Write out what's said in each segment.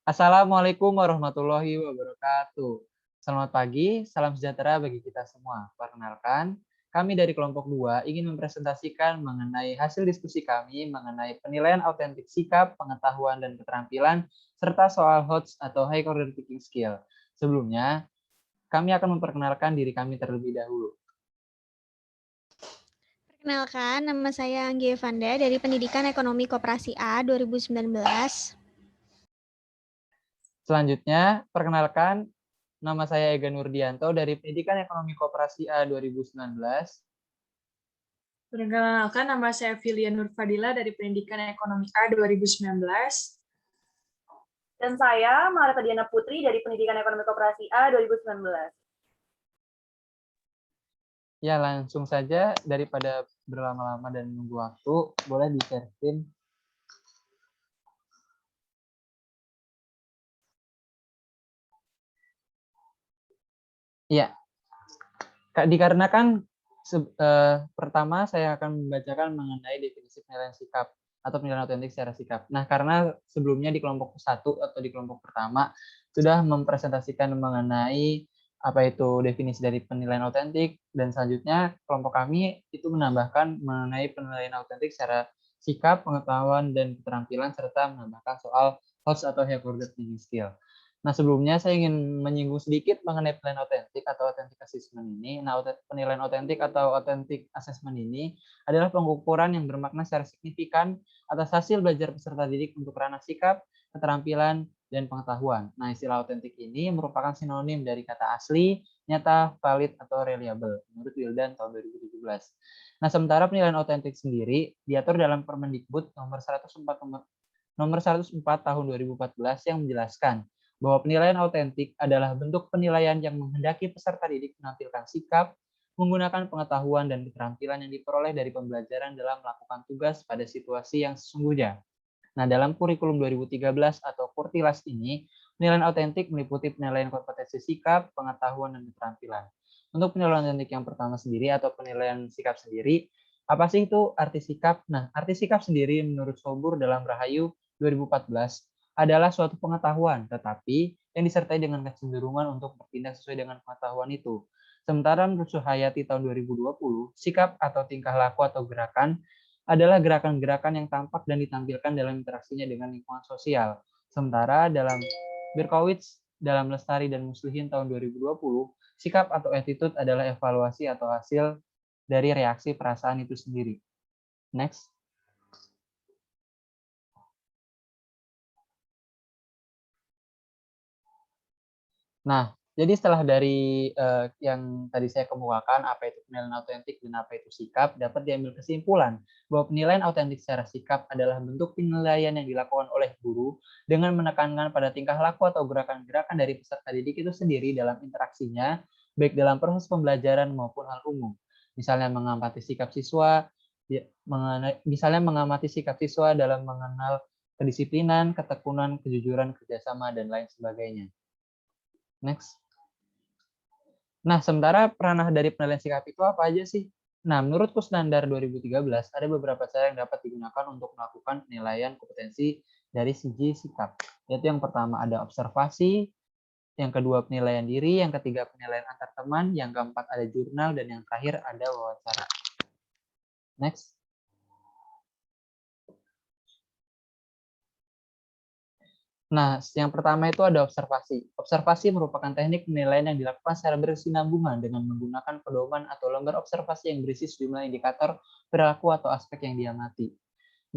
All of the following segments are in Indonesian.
Assalamualaikum warahmatullahi wabarakatuh. Selamat pagi, salam sejahtera bagi kita semua. Perkenalkan, kami dari kelompok 2 ingin mempresentasikan mengenai hasil diskusi kami mengenai penilaian autentik sikap, pengetahuan, dan keterampilan, serta soal HOTS atau High Order Thinking Skill. Sebelumnya, kami akan memperkenalkan diri kami terlebih dahulu. Perkenalkan, nama saya Anggi Evanda dari Pendidikan Ekonomi Koperasi A 2019. Selanjutnya, perkenalkan, nama saya Ega Nurdianto dari Pendidikan Ekonomi Koperasi A 2019. Perkenalkan, nama saya Filia Nurfadila dari Pendidikan Ekonomi A 2019. Dan saya Maharata Diana Putri dari Pendidikan Ekonomi Koperasi A 2019. Ya, langsung saja daripada berlama-lama dan menunggu waktu, boleh di-share screen. Iya, dikarenakan pertama saya akan membacakan mengenai definisi penilaian sikap atau penilaian autentik secara sikap. Nah, karena sebelumnya di kelompok 1 atau di kelompok pertama sudah mempresentasikan mengenai apa itu definisi dari penilaian autentik, dan selanjutnya kelompok kami itu menambahkan mengenai penilaian autentik secara sikap, pengetahuan, dan keterampilan, serta menambahkan soal HOTS atau High Order Thinking Skill. Nah, sebelumnya saya ingin menyinggung sedikit mengenai penilaian autentik atau authentic assessment ini. Nah, penilaian autentik atau authentic assessment ini adalah pengukuran yang bermakna secara signifikan atas hasil belajar peserta didik untuk ranah sikap, keterampilan, dan pengetahuan. Nah, istilah autentik ini merupakan sinonim dari kata asli, nyata, valid, atau reliable, menurut Wildan tahun 2017. Nah, sementara penilaian autentik sendiri diatur dalam Permendikbud nomor 104 tahun 2014 yang menjelaskan bahwa penilaian autentik adalah bentuk penilaian yang menghendaki peserta didik menampilkan sikap, menggunakan pengetahuan dan keterampilan yang diperoleh dari pembelajaran dalam melakukan tugas pada situasi yang sesungguhnya. Nah, dalam kurikulum 2013 atau Kurtilas ini, penilaian autentik meliputi penilaian kompetensi sikap, pengetahuan, dan keterampilan. Untuk penilaian autentik yang pertama sendiri atau penilaian sikap sendiri, apa sih itu arti sikap? Nah, arti sikap sendiri menurut Sobur dalam Rahayu 2014 adalah suatu pengetahuan, tetapi yang disertai dengan kecenderungan untuk bertindak sesuai dengan pengetahuan itu. Sementara menurut Suhayati tahun 2020, sikap atau tingkah laku atau gerakan adalah gerakan-gerakan yang tampak dan ditampilkan dalam interaksinya dengan lingkungan sosial. Sementara dalam Berkowitz, dalam Lestari dan Muslihin tahun 2020, sikap atau attitude adalah evaluasi atau hasil dari reaksi perasaan itu sendiri. Next. Nah, jadi setelah dari yang tadi saya kemukakan, apa itu penilaian autentik dan apa itu sikap, dapat diambil kesimpulan bahwa penilaian autentik secara sikap adalah bentuk penilaian yang dilakukan oleh guru dengan menekankan pada tingkah laku atau gerakan-gerakan dari peserta didik itu sendiri dalam interaksinya, baik dalam proses pembelajaran maupun hal umum. Misalnya mengamati sikap siswa, dalam mengenal kedisiplinan, ketekunan, kejujuran, kerjasama, dan lain sebagainya. Next. Nah, sementara ranah dari penilaian sikap itu apa aja sih? Nah, menurut Kusnandar 2013, ada beberapa cara yang dapat digunakan untuk melakukan penilaian kompetensi dari segi sikap. Yaitu yang pertama ada observasi, yang kedua penilaian diri, yang ketiga penilaian antar teman, yang keempat ada jurnal, dan yang terakhir ada wawancara. Next. Nah, yang pertama itu ada observasi. Observasi merupakan teknik penilaian yang dilakukan secara berkesinambungan dengan menggunakan pedoman atau lembar observasi yang berisi sejumlah indikator perilaku atau aspek yang diamati.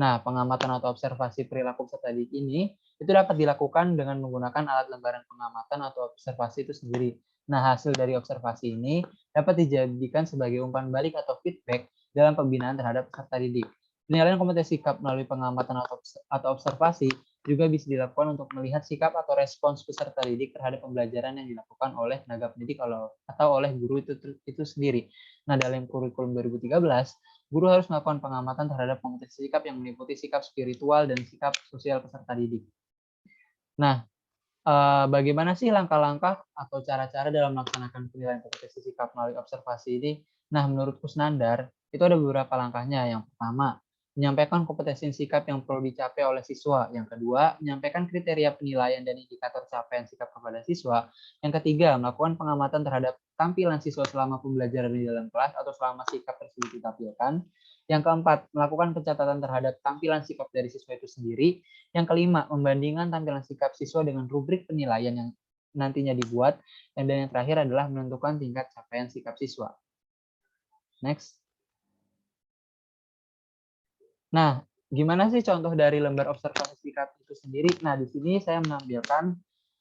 Nah, pengamatan atau observasi perilaku peserta didik ini itu dapat dilakukan dengan menggunakan alat lembaran pengamatan atau observasi itu sendiri. Nah, hasil dari observasi ini dapat dijadikan sebagai umpan balik atau feedback dalam pembinaan terhadap peserta didik. Penilaian kompetensi sikap melalui pengamatan atau observasi juga bisa dilakukan untuk melihat sikap atau respons peserta didik terhadap pembelajaran yang dilakukan oleh tenaga pendidik atau oleh guru itu sendiri. Nah, dalam kurikulum 2013, guru harus melakukan pengamatan terhadap kompetensi sikap yang meliputi sikap spiritual dan sikap sosial peserta didik. Nah, bagaimana sih langkah-langkah atau cara-cara dalam melaksanakan penilaian kompetensi sikap melalui observasi ini? Nah, menurut Kusnandar, itu ada beberapa langkahnya. Yang pertama, menyampaikan kompetensi sikap yang perlu dicapai oleh siswa. Yang kedua, menyampaikan kriteria penilaian dan indikator capaian sikap kepada siswa. Yang ketiga, melakukan pengamatan terhadap tampilan siswa selama pembelajaran di dalam kelas atau selama sikap tersebut ditampilkan. Yang keempat, melakukan pencatatan terhadap tampilan sikap dari siswa itu sendiri. Yang kelima, membandingkan tampilan sikap siswa dengan rubrik penilaian yang nantinya dibuat. Dan yang terakhir adalah menentukan tingkat capaian sikap siswa. Next. Nah, gimana sih contoh dari lembar observasi sikap itu sendiri? Nah, di sini saya menampilkan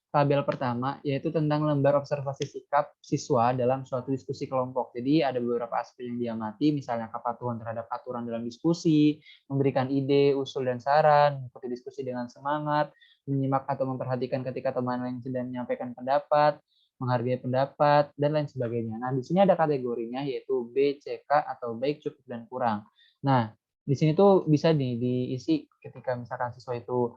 tabel pertama, yaitu tentang lembar observasi sikap siswa dalam suatu diskusi kelompok. Jadi ada beberapa aspek yang diamati, misalnya kepatuhan terhadap aturan dalam diskusi, memberikan ide, usul, dan saran, mengikuti diskusi dengan semangat, menyimak atau memperhatikan ketika teman lain sedang menyampaikan pendapat, menghargai pendapat, dan lain sebagainya. Nah, di sini ada kategorinya, yaitu B, C, K, atau baik, cukup, dan kurang. Nah, di sini tuh bisa nih diisi ketika misalkan siswa itu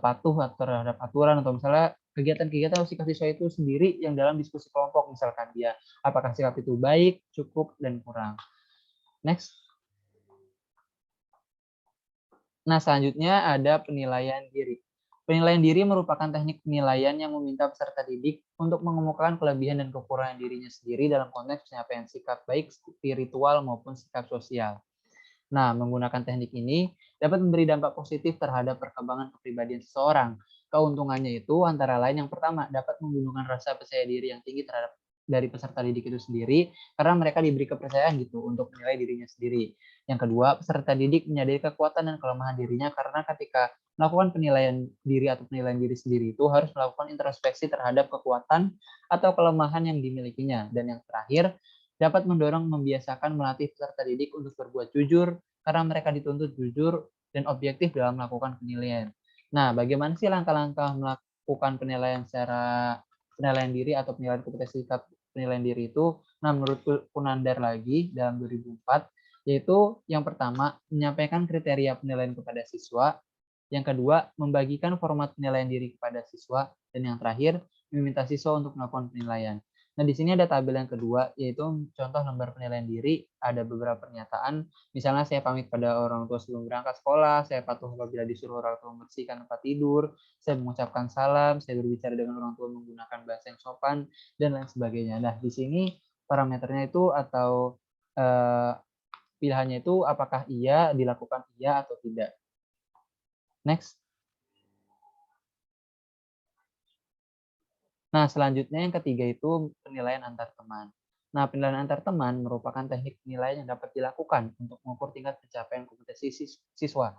patuh terhadap aturan, atau misalnya kegiatan-kegiatan sikap siswa itu sendiri yang dalam diskusi kelompok, misalkan dia apakah sikap itu baik, cukup, dan kurang. Next. Nah, selanjutnya ada penilaian diri. Penilaian diri merupakan teknik penilaian yang meminta peserta didik untuk mengemukakan kelebihan dan kekurangan dirinya sendiri dalam konteks penyampaian sikap baik spiritual maupun sikap sosial. Nah, menggunakan teknik ini dapat memberi dampak positif terhadap perkembangan kepribadian seseorang. Keuntungannya itu antara lain yang pertama, dapat menggunakan rasa percaya diri yang tinggi terhadap dari peserta didik itu sendiri, karena mereka diberi kepercayaan gitu untuk menilai dirinya sendiri. Yang kedua, peserta didik menyadari kekuatan dan kelemahan dirinya karena ketika melakukan penilaian diri atau penilaian diri sendiri itu harus melakukan introspeksi terhadap kekuatan atau kelemahan yang dimilikinya. Dan yang terakhir, dapat mendorong membiasakan melatih peserta didik untuk berbuat jujur karena mereka dituntut jujur dan objektif dalam melakukan penilaian. Nah, bagaimana sih langkah-langkah melakukan penilaian secara penilaian diri atau penilaian kompetensi sikap penilaian diri itu? Nah, menurut Kunandar lagi dalam 2004, yaitu yang pertama, menyampaikan kriteria penilaian kepada siswa. Yang kedua, membagikan format penilaian diri kepada siswa. Dan yang terakhir, meminta siswa untuk melakukan penilaian. Nah, di sini ada tabel yang kedua, yaitu contoh lembar penilaian diri. Ada beberapa pernyataan, misalnya saya pamit pada orang tua sebelum berangkat sekolah, saya patuh apabila disuruh orang tua membersihkan tempat tidur, saya mengucapkan salam, saya berbicara dengan orang tua menggunakan bahasa yang sopan, dan lain sebagainya. Nah, di sini parameternya itu atau pilihannya itu apakah iya, dilakukan iya atau tidak. Next. Nah, selanjutnya yang ketiga itu penilaian antar teman. Nah, penilaian antar teman merupakan teknik penilaian yang dapat dilakukan untuk mengukur tingkat pencapaian kompetensi siswa.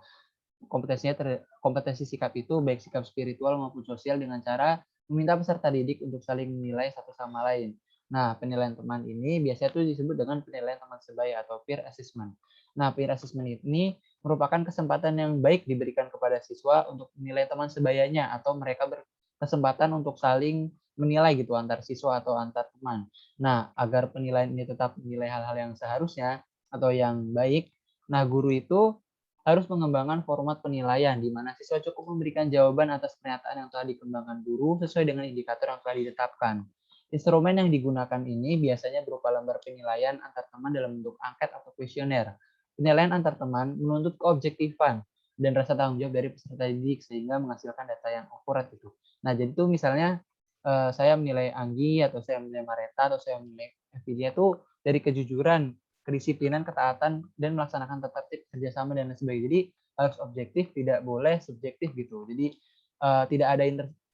Kompetensi sikap itu baik sikap spiritual maupun sosial dengan cara meminta peserta didik untuk saling menilai satu sama lain. Nah, penilaian teman ini biasanya itu disebut dengan penilaian teman sebaya atau peer assessment. Nah, peer assessment ini merupakan kesempatan yang baik diberikan kepada siswa untuk menilai teman sebayanya atau mereka berkesempatan untuk saling menilai gitu antar siswa atau antar teman. Nah, agar penilaian ini tetap menilai hal-hal yang seharusnya atau yang baik, nah guru itu harus mengembangkan format penilaian di mana siswa cukup memberikan jawaban atas pernyataan yang telah dikembangkan guru sesuai dengan indikator yang telah ditetapkan. Instrumen yang digunakan ini biasanya berupa lembar penilaian antar teman dalam bentuk angket atau kuesioner. Penilaian antar teman menuntut keobjektifan dan rasa tanggung jawab dari peserta didik sehingga menghasilkan data yang akurat gitu. Nah, jadi itu misalnya saya menilai Anggi atau saya menilai Mareta atau saya menilai Evidia itu dari kejujuran, kedisiplinan, ketaatan, dan melaksanakan tertib, kerjasama, dan lain sebagainya. Jadi harus objektif, tidak boleh subjektif gitu. Jadi tidak ada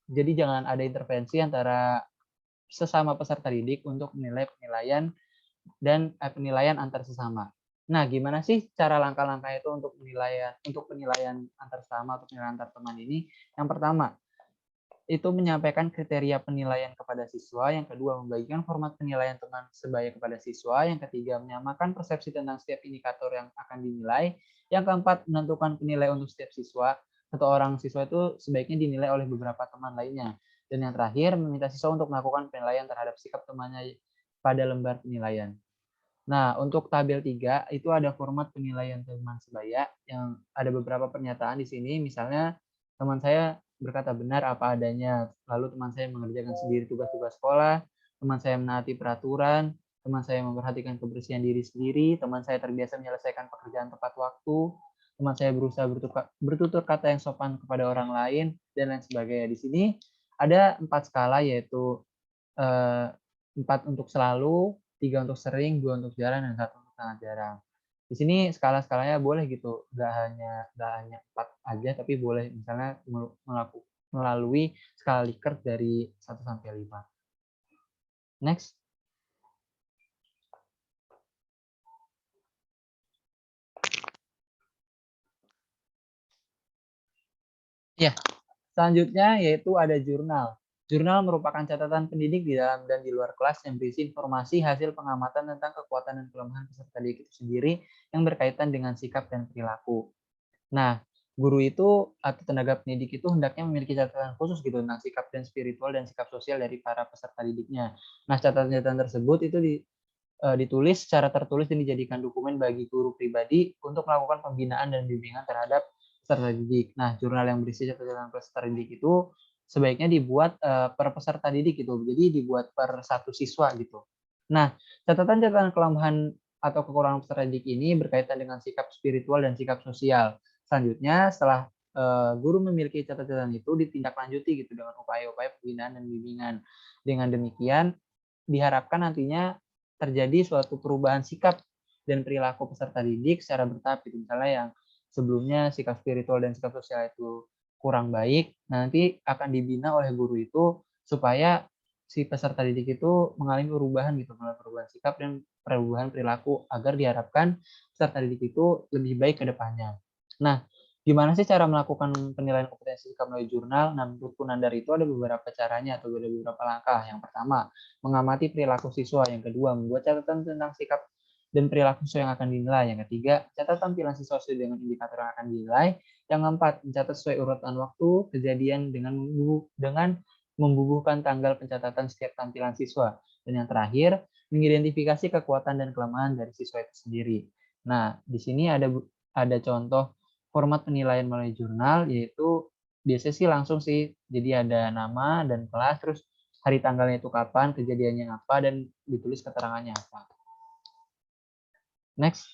jadi jangan ada intervensi antara sesama peserta didik untuk menilai penilaian dan penilaian antar sesama. Nah, gimana sih cara langkah-langkah itu untuk penilaian antar sesama atau penilaian antar teman ini? Yang pertama, itu menyampaikan kriteria penilaian kepada siswa, yang kedua membagikan format penilaian teman sebaya kepada siswa, yang ketiga menyamakan persepsi tentang setiap indikator yang akan dinilai, yang keempat menentukan penilai untuk setiap siswa, satu orang siswa itu sebaiknya dinilai oleh beberapa teman lainnya, dan yang terakhir meminta siswa untuk melakukan penilaian terhadap sikap temannya pada lembar penilaian. Nah, untuk tabel 3 itu ada format penilaian teman sebaya yang ada beberapa pernyataan di sini, misalnya teman saya berkata benar apa adanya, lalu teman saya mengerjakan sendiri tugas-tugas sekolah, teman saya menaati peraturan, teman saya memperhatikan kebersihan diri sendiri, teman saya terbiasa menyelesaikan pekerjaan tepat waktu, teman saya berusaha bertutur kata yang sopan kepada orang lain, dan lain sebagainya. Di sini ada 4 skala, yaitu 4 untuk selalu, 3 untuk sering, 2 untuk jarang, dan 1 untuk sangat jarang. Di sini skala-skalanya boleh gitu, nggak hanya 4 aja, tapi boleh misalnya melalui skala Likert dari 1 sampai 5. Next. Ya, selanjutnya yaitu ada jurnal. Jurnal merupakan catatan pendidik di dalam dan di luar kelas yang berisi informasi hasil pengamatan tentang kekuatan dan kelemahan peserta didik itu sendiri yang berkaitan dengan sikap dan perilaku. Nah, guru itu atau tenaga pendidik itu hendaknya memiliki catatan khusus gitu tentang sikap dan spiritual dan sikap sosial dari para peserta didiknya. Nah, catatan-catatan tersebut itu ditulis secara tertulis dan dijadikan dokumen bagi guru pribadi untuk melakukan pembinaan dan bimbingan terhadap peserta didik. Nah, jurnal yang berisi catatan peserta didik itu sebaiknya dibuat per peserta didik gitu. Jadi dibuat per satu siswa gitu. Nah, catatan-catatan kelemahan atau kekurangan peserta didik ini berkaitan dengan sikap spiritual dan sikap sosial. Selanjutnya, setelah guru memiliki catatan itu ditindaklanjuti gitu dengan upaya-upaya pembinaan dan bimbingan. Dengan demikian, diharapkan nantinya terjadi suatu perubahan sikap dan perilaku peserta didik secara bertahap gitu. Misalnya yang sebelumnya sikap spiritual dan sikap sosial itu kurang baik, nanti akan dibina oleh guru itu supaya si peserta didik itu mengalami perubahan gitu, perubahan sikap dan perubahan perilaku agar diharapkan peserta didik itu lebih baik ke depannya. Nah, gimana sih cara melakukan penilaian kompetensi sikap melalui jurnal? Nah, menurut Nandar itu ada beberapa caranya atau ada beberapa langkah. Yang pertama, mengamati perilaku siswa. Yang kedua, membuat catatan tentang sikap dan perilaku siswa yang akan dinilai. Yang ketiga, catat tampilan siswa sesuai dengan indikator yang akan dinilai. Yang keempat, mencatat sesuai urutan waktu kejadian dengan membubuhkan tanggal pencatatan setiap tampilan siswa. Dan yang terakhir, mengidentifikasi kekuatan dan kelemahan dari siswa itu sendiri. Nah, di sini ada contoh format penilaian melalui jurnal, yaitu biasanya sih langsung sih. Jadi ada nama dan kelas, terus hari tanggalnya itu kapan, kejadiannya apa, dan ditulis keterangannya apa. Next.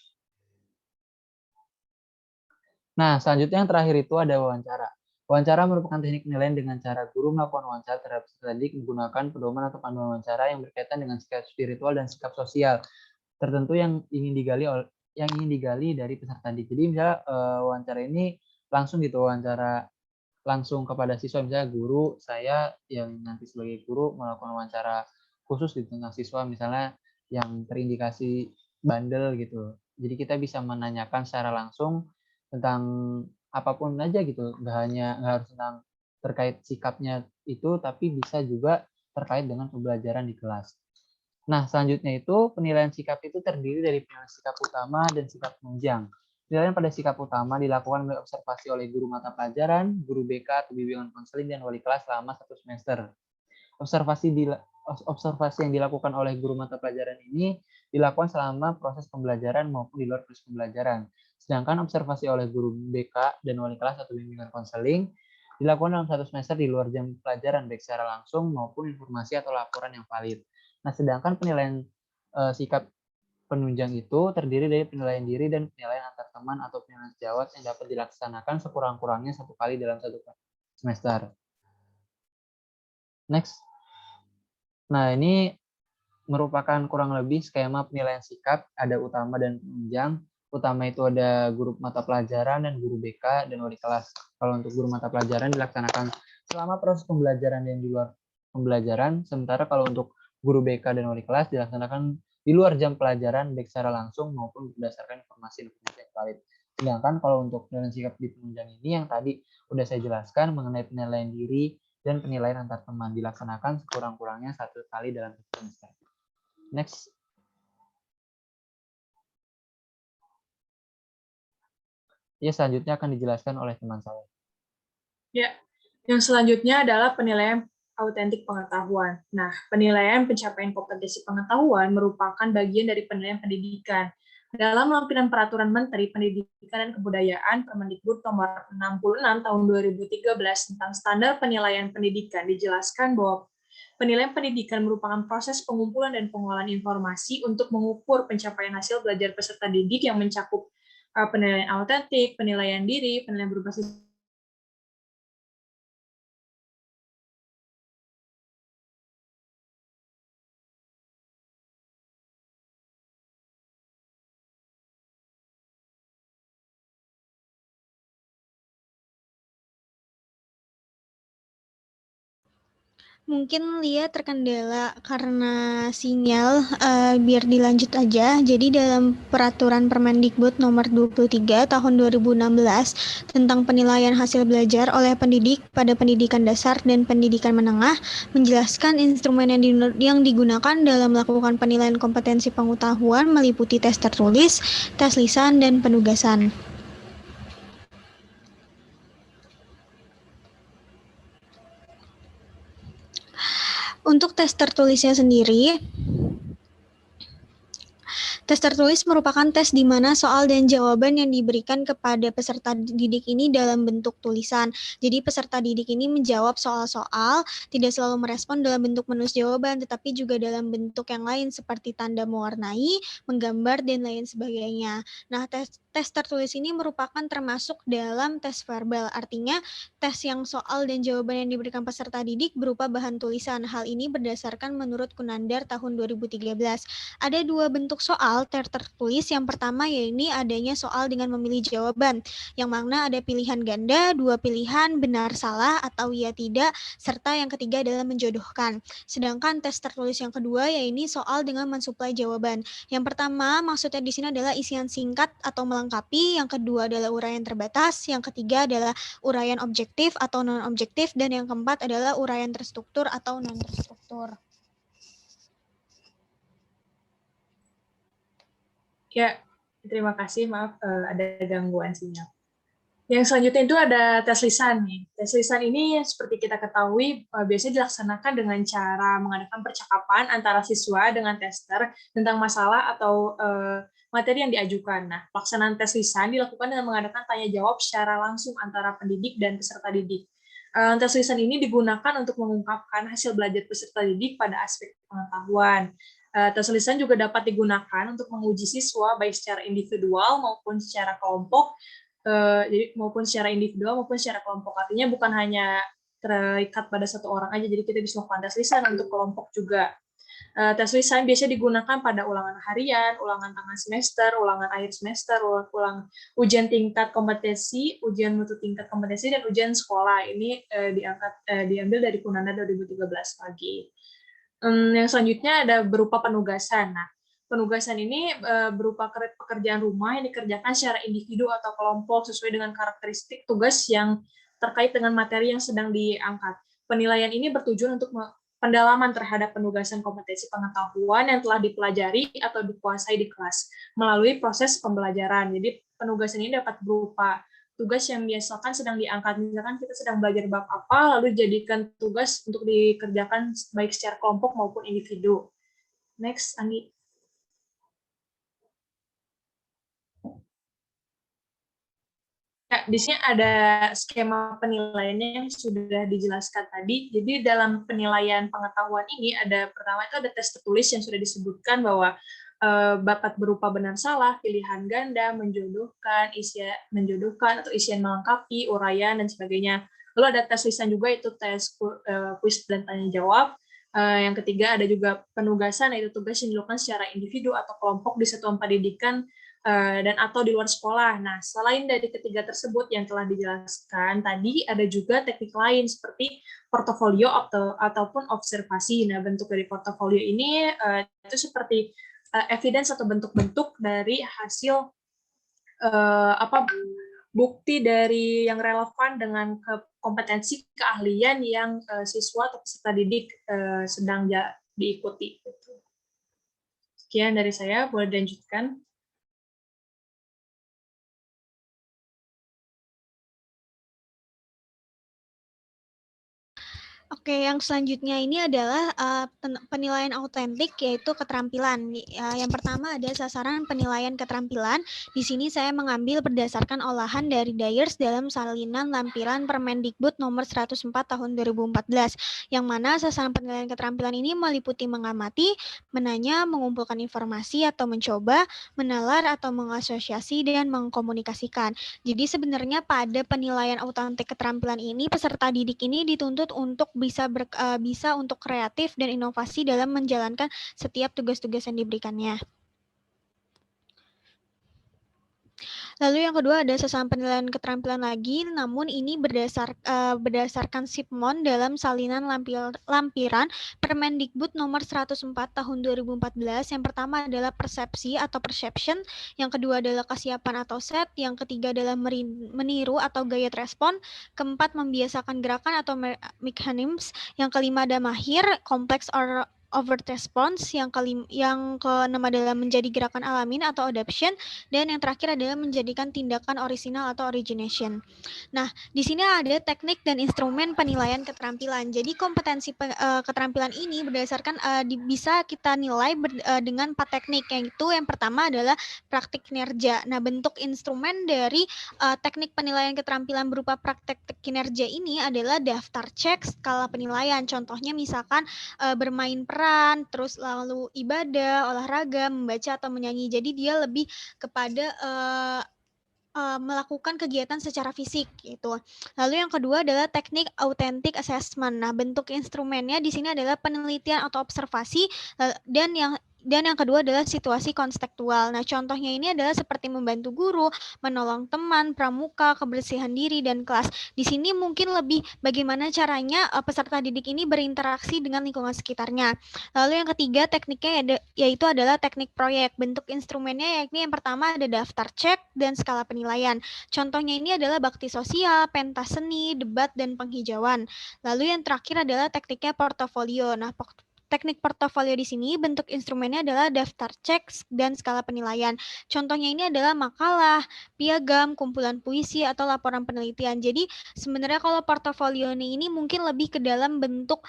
Nah, selanjutnya yang terakhir itu ada wawancara. Wawancara merupakan teknik penilaian dengan cara guru melakukan wawancara terhadap peserta didik menggunakan pedoman atau panduan wawancara yang berkaitan dengan sikap spiritual dan sikap sosial tertentu yang ingin digali dari peserta didik. Jadi misalnya wawancara ini langsung gitu, wawancara langsung kepada siswa, misalnya guru, saya yang nanti sebagai guru melakukan wawancara khusus di tengah siswa misalnya yang terindikasi bandel gitu. Jadi kita bisa menanyakan secara langsung tentang apapun aja gitu, nggak harus tentang terkait sikapnya itu, tapi bisa juga terkait dengan pembelajaran di kelas. Nah, selanjutnya itu penilaian sikap itu terdiri dari penilaian sikap utama dan sikap penunjang. Penilaian pada sikap utama dilakukan melalui observasi oleh guru mata pelajaran, guru BK atau bimbingan konseling, dan wali kelas selama 1 semester. Observasi yang dilakukan oleh guru mata pelajaran ini dilakukan selama proses pembelajaran maupun di luar proses pembelajaran. Sedangkan observasi oleh guru BK dan wali kelas atau bimbingan konseling dilakukan dalam 1 semester di luar jam pelajaran, baik secara langsung maupun informasi atau laporan yang valid. Nah, sedangkan penilaian sikap penunjang itu terdiri dari penilaian diri dan penilaian antar teman atau penilaian sejawat yang dapat dilaksanakan sekurang-kurangnya 1 kali dalam 1 semester. Next. Nah, ini merupakan kurang lebih skema penilaian sikap, ada utama dan penunjang. Utama itu ada guru mata pelajaran dan guru BK dan wali kelas. Kalau untuk guru mata pelajaran dilaksanakan selama proses pembelajaran dan di luar pembelajaran, sementara kalau untuk guru BK dan wali kelas dilaksanakan di luar jam pelajaran baik secara langsung maupun berdasarkan informasi yang valid. Sedangkan kalau untuk penilaian sikap di penunjang ini yang tadi udah saya jelaskan mengenai penilaian diri dan penilaian antar teman dilaksanakan sekurang-kurangnya 1 kali dalam semester. Next. Ya, selanjutnya akan dijelaskan oleh teman saya. Ya, yang selanjutnya adalah penilaian autentik pengetahuan. Nah, penilaian pencapaian kompetensi pengetahuan merupakan bagian dari penilaian pendidikan. Dalam lampiran Peraturan Menteri Pendidikan dan Kebudayaan Permendikbud Nomor 66 Tahun 2013 tentang Standar Penilaian Pendidikan dijelaskan bahwa penilaian pendidikan merupakan proses pengumpulan dan pengolahan informasi untuk mengukur pencapaian hasil belajar peserta didik yang mencakup penilaian autentik, penilaian diri, penilaian berbasis Mungkin Lia terkendala karena sinyal, biar dilanjut aja. Jadi dalam Peraturan Permendikbud Nomor 23 Tahun 2016 tentang penilaian hasil belajar oleh pendidik pada pendidikan dasar dan pendidikan menengah, menjelaskan instrumen yang digunakan dalam melakukan penilaian kompetensi pengetahuan meliputi tes tertulis, tes lisan, dan penugasan. Untuk tes tertulisnya sendiri, tes tertulis merupakan tes di mana soal dan jawaban yang diberikan kepada peserta didik ini dalam bentuk tulisan. Jadi peserta didik ini menjawab soal-soal, tidak selalu merespon dalam bentuk menulis jawaban, tetapi juga dalam bentuk yang lain seperti tanda mewarnai, menggambar, dan lain sebagainya. Nah, tes tertulis ini merupakan termasuk dalam tes verbal, artinya tes yang soal dan jawaban yang diberikan peserta didik berupa bahan tulisan. Hal ini berdasarkan menurut Kunandar tahun 2013. Ada dua bentuk soal tertulis. Yang pertama yaitu adanya soal dengan memilih jawaban, yang mana ada pilihan ganda, dua pilihan benar salah atau iya tidak, serta yang ketiga adalah menjodohkan. Sedangkan tes tertulis yang kedua yaitu soal dengan mensuplai jawaban. Yang pertama maksudnya di sini adalah isian singkat atau melengkapi, yang kedua adalah uraian terbatas, yang ketiga adalah uraian objektif atau non objektif, dan yang keempat adalah uraian terstruktur atau non terstruktur. Ya, terima kasih. Maaf, ada gangguan sinyal. Yang selanjutnya itu ada tes lisan nih. Tes lisan ini seperti kita ketahui biasanya dilaksanakan dengan cara mengadakan percakapan antara siswa dengan tester tentang masalah atau materi yang diajukan. Nah, pelaksanaan tes lisan dilakukan dengan mengadakan tanya jawab secara langsung antara pendidik dan peserta didik. Tes lisan ini digunakan untuk mengungkapkan hasil belajar peserta didik pada aspek pengetahuan. Tes lisan juga dapat digunakan untuk menguji siswa baik secara individual maupun secara kelompok, jadi maupun secara individual maupun secara kelompok. Artinya bukan hanya terikat pada satu orang aja, jadi kita bisa melakukan tes lisan untuk kelompok juga. Tes lisan biasanya digunakan pada ulangan harian, ulangan tengah semester, ulangan akhir semester, ujian tingkat kompetensi, ujian mutu tingkat kompetensi, dan ujian sekolah. Ini diambil dari Kunanda 2013 lagi. Yang selanjutnya ada berupa penugasan. Nah, penugasan ini berupa pekerjaan rumah yang dikerjakan secara individu atau kelompok sesuai dengan karakteristik tugas yang terkait dengan materi yang sedang diangkat. Penilaian ini bertujuan untuk pendalaman terhadap penugasan kompetensi pengetahuan yang telah dipelajari atau dikuasai di kelas melalui proses pembelajaran. Jadi penugasan ini dapat berupa tugas yang biasakan sedang diangkat. Misalkan kita sedang belajar bab apa, lalu jadikan tugas untuk dikerjakan baik secara kelompok maupun individu. Next, Andi. Ya, di sini ada skema penilaiannya yang sudah dijelaskan tadi. Jadi dalam penilaian pengetahuan ini ada pertama itu ada tes tertulis yang sudah disebutkan bahwa bakat berupa benar salah, pilihan ganda, menjodohkan atau isian melengkapi, uraian dan sebagainya. Lalu ada tes lisan juga, itu tes kuis dan tanya jawab. Yang ketiga ada juga penugasan, yaitu tugas yang dilakukan secara individu atau kelompok di satuan pendidikan dan atau di luar sekolah. Nah, selain dari ketiga tersebut yang telah dijelaskan tadi, ada juga teknik lain seperti portofolio ataupun observasi. Nah, bentuk dari portofolio ini itu seperti evidence atau bentuk-bentuk dari hasil bukti dari yang relevan dengan kompetensi keahlian yang siswa atau peserta didik sedang diikuti. Sekian dari saya, boleh dilanjutkan. Oke, yang selanjutnya ini adalah penilaian autentik, yaitu keterampilan. Yang pertama ada sasaran penilaian keterampilan. Di sini saya mengambil berdasarkan olahan dari Dyers dalam salinan lampiran Permendikbud nomor 104 tahun 2014, yang mana sasaran penilaian keterampilan ini meliputi mengamati, menanya, mengumpulkan informasi atau mencoba, menalar atau mengasosiasi, dan mengkomunikasikan. Jadi sebenarnya pada penilaian autentik keterampilan ini, peserta didik ini dituntut untuk bisa untuk kreatif dan inovasi dalam menjalankan setiap tugas-tugas yang diberikannya. Lalu yang kedua ada sasaran penilaian keterampilan lagi, namun ini berdasarkan SIPMON dalam salinan lampiran Permendikbud nomor 104 tahun 2014. Yang pertama adalah persepsi atau perception, yang kedua adalah kesiapan atau set, yang ketiga adalah meniru atau gaya respon, keempat membiasakan gerakan atau mechanisms, yang kelima ada mahir, complex or overt response, yang keenam adalah menjadi gerakan alamin atau adaption, dan yang terakhir adalah menjadikan tindakan orisinal atau origination. Nah, di sini ada teknik dan instrumen penilaian keterampilan. Jadi kompetensi keterampilan ini berdasarkan bisa kita nilai dengan 4 teknik, yaitu yang pertama adalah praktik kinerja. Nah, bentuk instrumen dari teknik penilaian keterampilan berupa praktek kinerja ini adalah daftar cek, skala penilaian. Contohnya misalkan bermain peran, terus lalu ibadah, olahraga, membaca atau menyanyi. Jadi dia lebih kepada melakukan kegiatan secara fisik gitu. Lalu yang kedua adalah teknik authentic assessment. Nah, bentuk instrumennya di sini adalah penelitian atau observasi, dan yang kedua adalah situasi konstekstual. Nah, contohnya ini adalah seperti membantu guru, menolong teman, pramuka, kebersihan diri, dan kelas. Di sini mungkin lebih bagaimana caranya peserta didik ini berinteraksi dengan lingkungan sekitarnya. Lalu yang ketiga tekniknya yaitu adalah teknik proyek. Bentuk instrumennya yakni yang pertama ada daftar cek dan skala penilaian. Contohnya ini adalah bakti sosial, pentas seni, debat, dan penghijauan. Lalu yang terakhir adalah tekniknya portofolio. Nah, teknik portofolio di sini bentuk instrumennya adalah daftar cek dan skala penilaian. Contohnya ini adalah makalah, piagam, kumpulan puisi, atau laporan penelitian. Jadi sebenarnya kalau portofolio ini mungkin lebih ke dalam bentuk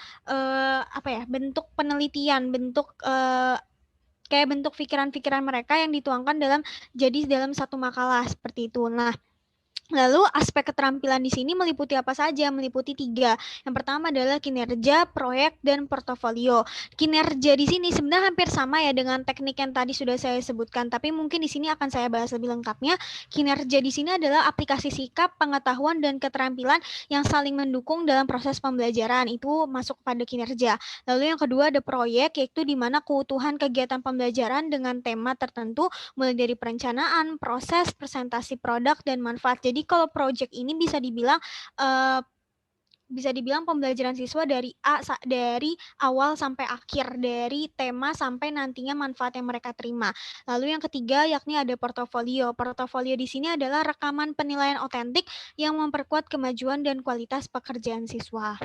bentuk penelitian, bentuk kayak bentuk pikiran-pikiran mereka yang dituangkan dalam satu makalah seperti itu. Nah, lalu aspek keterampilan di sini meliputi apa saja? Meliputi 3. Yang pertama adalah kinerja, proyek, dan portofolio. Kinerja di sini sebenarnya hampir sama ya dengan teknik yang tadi sudah saya sebutkan, tapi mungkin di sini akan saya bahas lebih lengkapnya. Kinerja di sini adalah aplikasi sikap, pengetahuan, dan keterampilan yang saling mendukung dalam proses pembelajaran. Itu masuk pada kinerja. Lalu yang kedua ada proyek, yaitu di mana keutuhan kegiatan pembelajaran dengan tema tertentu, mulai dari perencanaan, proses, presentasi produk, dan manfaat. Jadi kalau project ini bisa dibilang pembelajaran siswa dari awal sampai akhir, dari tema sampai nantinya manfaat yang mereka terima. Lalu yang ketiga yakni ada portofolio. Portofolio di sini adalah rekaman penilaian otentik yang memperkuat kemajuan dan kualitas pekerjaan siswa.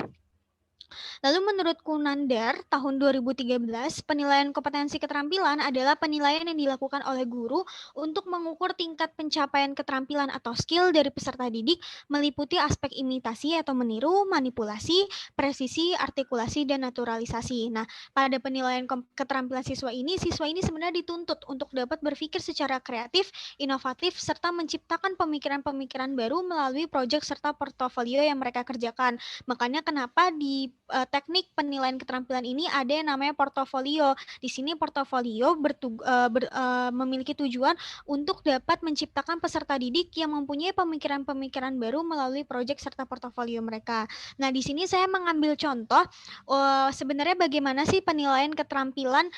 Lalu menurut Kunandar, tahun 2013, penilaian kompetensi keterampilan adalah penilaian yang dilakukan oleh guru untuk mengukur tingkat pencapaian keterampilan atau skill dari peserta didik, meliputi aspek imitasi atau meniru, manipulasi, presisi, artikulasi, dan naturalisasi. Nah, pada penilaian keterampilan siswa ini sebenarnya dituntut untuk dapat berpikir secara kreatif, inovatif, serta menciptakan pemikiran-pemikiran baru melalui proyek serta portofolio yang mereka kerjakan. Makanya kenapa di teknik penilaian keterampilan ini ada yang namanya portofolio. Di sini portofolio memiliki tujuan untuk dapat menciptakan peserta didik yang mempunyai pemikiran-pemikiran baru melalui proyek serta portofolio mereka. Nah, di sini saya mengambil contoh sebenarnya bagaimana sih penilaian keterampilan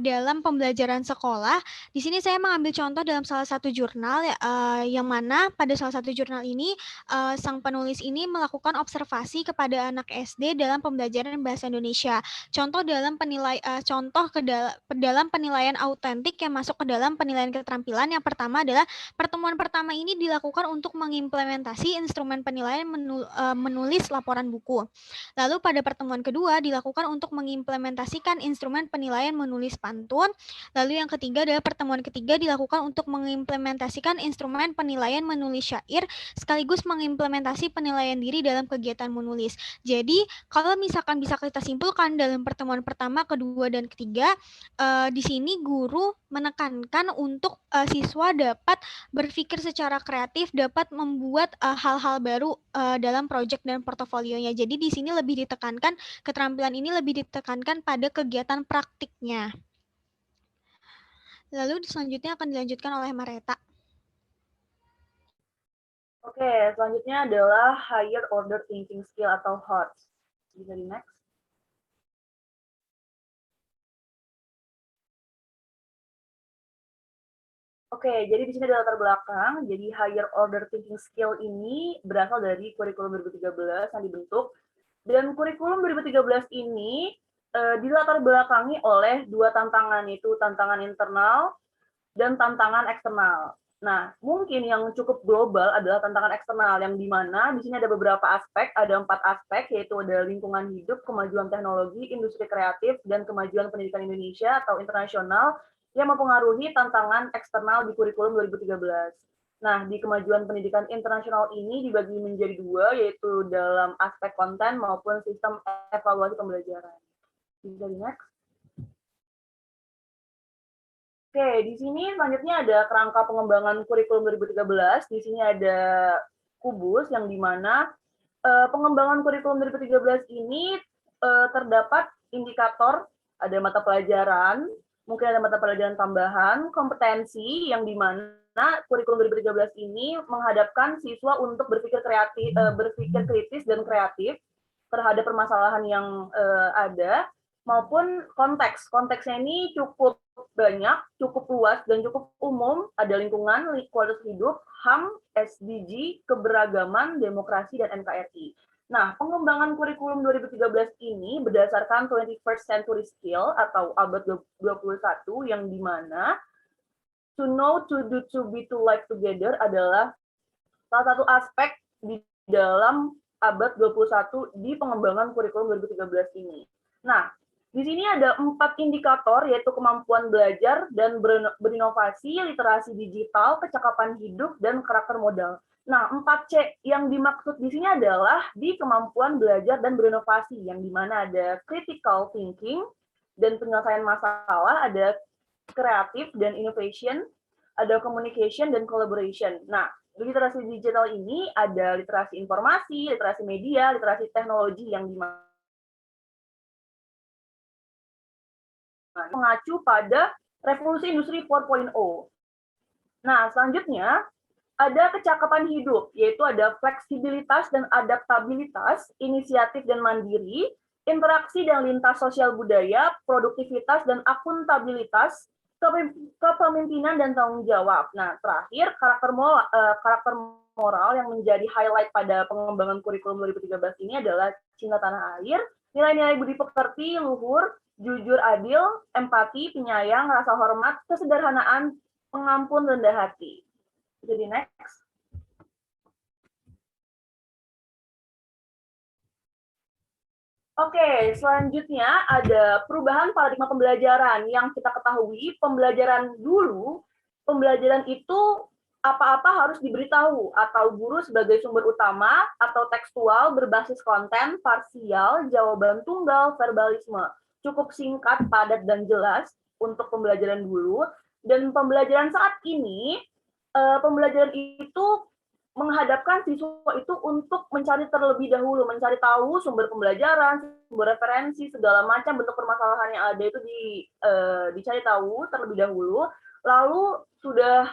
dalam pembelajaran sekolah. Di sini saya mengambil contoh dalam salah satu jurnal yang mana pada salah satu jurnal ini sang penulis ini melakukan observasi kepada anak SD dalam pembelajaran bahasa Indonesia. Contoh dalam penilaian autentik yang masuk ke dalam penilaian keterampilan, yang pertama adalah pertemuan pertama ini dilakukan untuk mengimplementasi instrumen penilaian menulis laporan buku. Lalu pada pertemuan kedua dilakukan untuk mengimplementasikan instrumen penilaian menulis pantun. Lalu yang ketiga adalah pertemuan ketiga dilakukan untuk mengimplementasikan instrumen penilaian menulis syair sekaligus mengimplementasi penilaian diri dalam kegiatan menulis. Jadi kalau Kalau misalkan bisa kita simpulkan dalam pertemuan pertama, kedua, dan ketiga, di sini guru menekankan untuk siswa dapat berpikir secara kreatif, dapat membuat hal-hal baru dalam proyek dan portofolionya. Jadi di sini lebih ditekankan, keterampilan ini lebih ditekankan pada kegiatan praktiknya. Lalu selanjutnya akan dilanjutkan oleh Mareta. Oke, selanjutnya adalah higher order thinking skill atau HOTS. Bisa di next. Oke, jadi di sini ada latar belakang. Jadi higher order thinking skill ini berasal dari kurikulum 2013 yang dibentuk. Dan kurikulum 2013 ini dilatar belakangi oleh dua tantangan, yaitu tantangan internal dan tantangan eksternal. Nah, mungkin yang cukup global adalah tantangan eksternal, yang di mana di sini ada beberapa aspek, ada 4 aspek, yaitu ada lingkungan hidup, kemajuan teknologi, industri kreatif, dan kemajuan pendidikan Indonesia atau internasional yang mempengaruhi tantangan eksternal di kurikulum 2013. Nah, di kemajuan pendidikan internasional ini dibagi menjadi 2, yaitu dalam aspek konten maupun sistem evaluasi pembelajaran. Bisa di next. Oke, di sini selanjutnya ada kerangka pengembangan kurikulum 2013. Di sini ada kubus yang dimana pengembangan kurikulum 2013 ini terdapat indikator, ada mata pelajaran, mungkin ada mata pelajaran tambahan, kompetensi yang dimana kurikulum 2013 ini menghadapkan siswa untuk berpikir kreatif, berpikir kritis dan kreatif terhadap permasalahan yang ada, maupun konteks. Konteksnya ini cukup banyak, cukup luas, dan cukup umum. Ada lingkungan, kualitas hidup, HAM, SDG, keberagaman, demokrasi, dan NKRI. Nah, pengembangan kurikulum 2013 ini berdasarkan 21st Century Skill atau abad 21 yang dimana to know, to do, to be, to live together adalah salah satu aspek di dalam abad 21 di pengembangan kurikulum 2013 ini. Nah, di sini ada 4 indikator, yaitu kemampuan belajar dan berinovasi, literasi digital, kecakapan hidup, dan karakter modal. Nah, 4C yang dimaksud di sini adalah di kemampuan belajar dan berinovasi, yang dimana ada critical thinking dan penyelesaian masalah, ada kreatif dan innovation, ada communication dan collaboration. Nah, literasi digital ini ada literasi informasi, literasi media, literasi teknologi yang dimana mengacu pada revolusi industri 4.0. Nah, selanjutnya ada kecakapan hidup, yaitu ada fleksibilitas dan adaptabilitas, inisiatif dan mandiri, interaksi dan lintas sosial budaya, produktivitas dan akuntabilitas, kepemimpinan dan tanggung jawab. Nah, terakhir karakter moral yang menjadi highlight pada pengembangan kurikulum 2013 ini adalah cinta tanah air, nilai-nilai budi pekerti, luhur, jujur, adil, empati, penyayang, rasa hormat, kesederhanaan, pengampun, rendah hati. Jadi next. Oke, selanjutnya ada perubahan paradigma pembelajaran. Yang kita ketahui, pembelajaran dulu, pembelajaran itu apa-apa harus diberitahu, atau guru sebagai sumber utama, atau tekstual, berbasis konten, parsial, jawaban tunggal, verbalisme. Cukup singkat, padat, dan jelas untuk pembelajaran dulu. Dan pembelajaran saat ini, pembelajaran itu menghadapkan siswa itu untuk mencari terlebih dahulu, mencari tahu sumber pembelajaran, sumber referensi, segala macam bentuk permasalahan yang ada itu dicari tahu terlebih dahulu, lalu sudah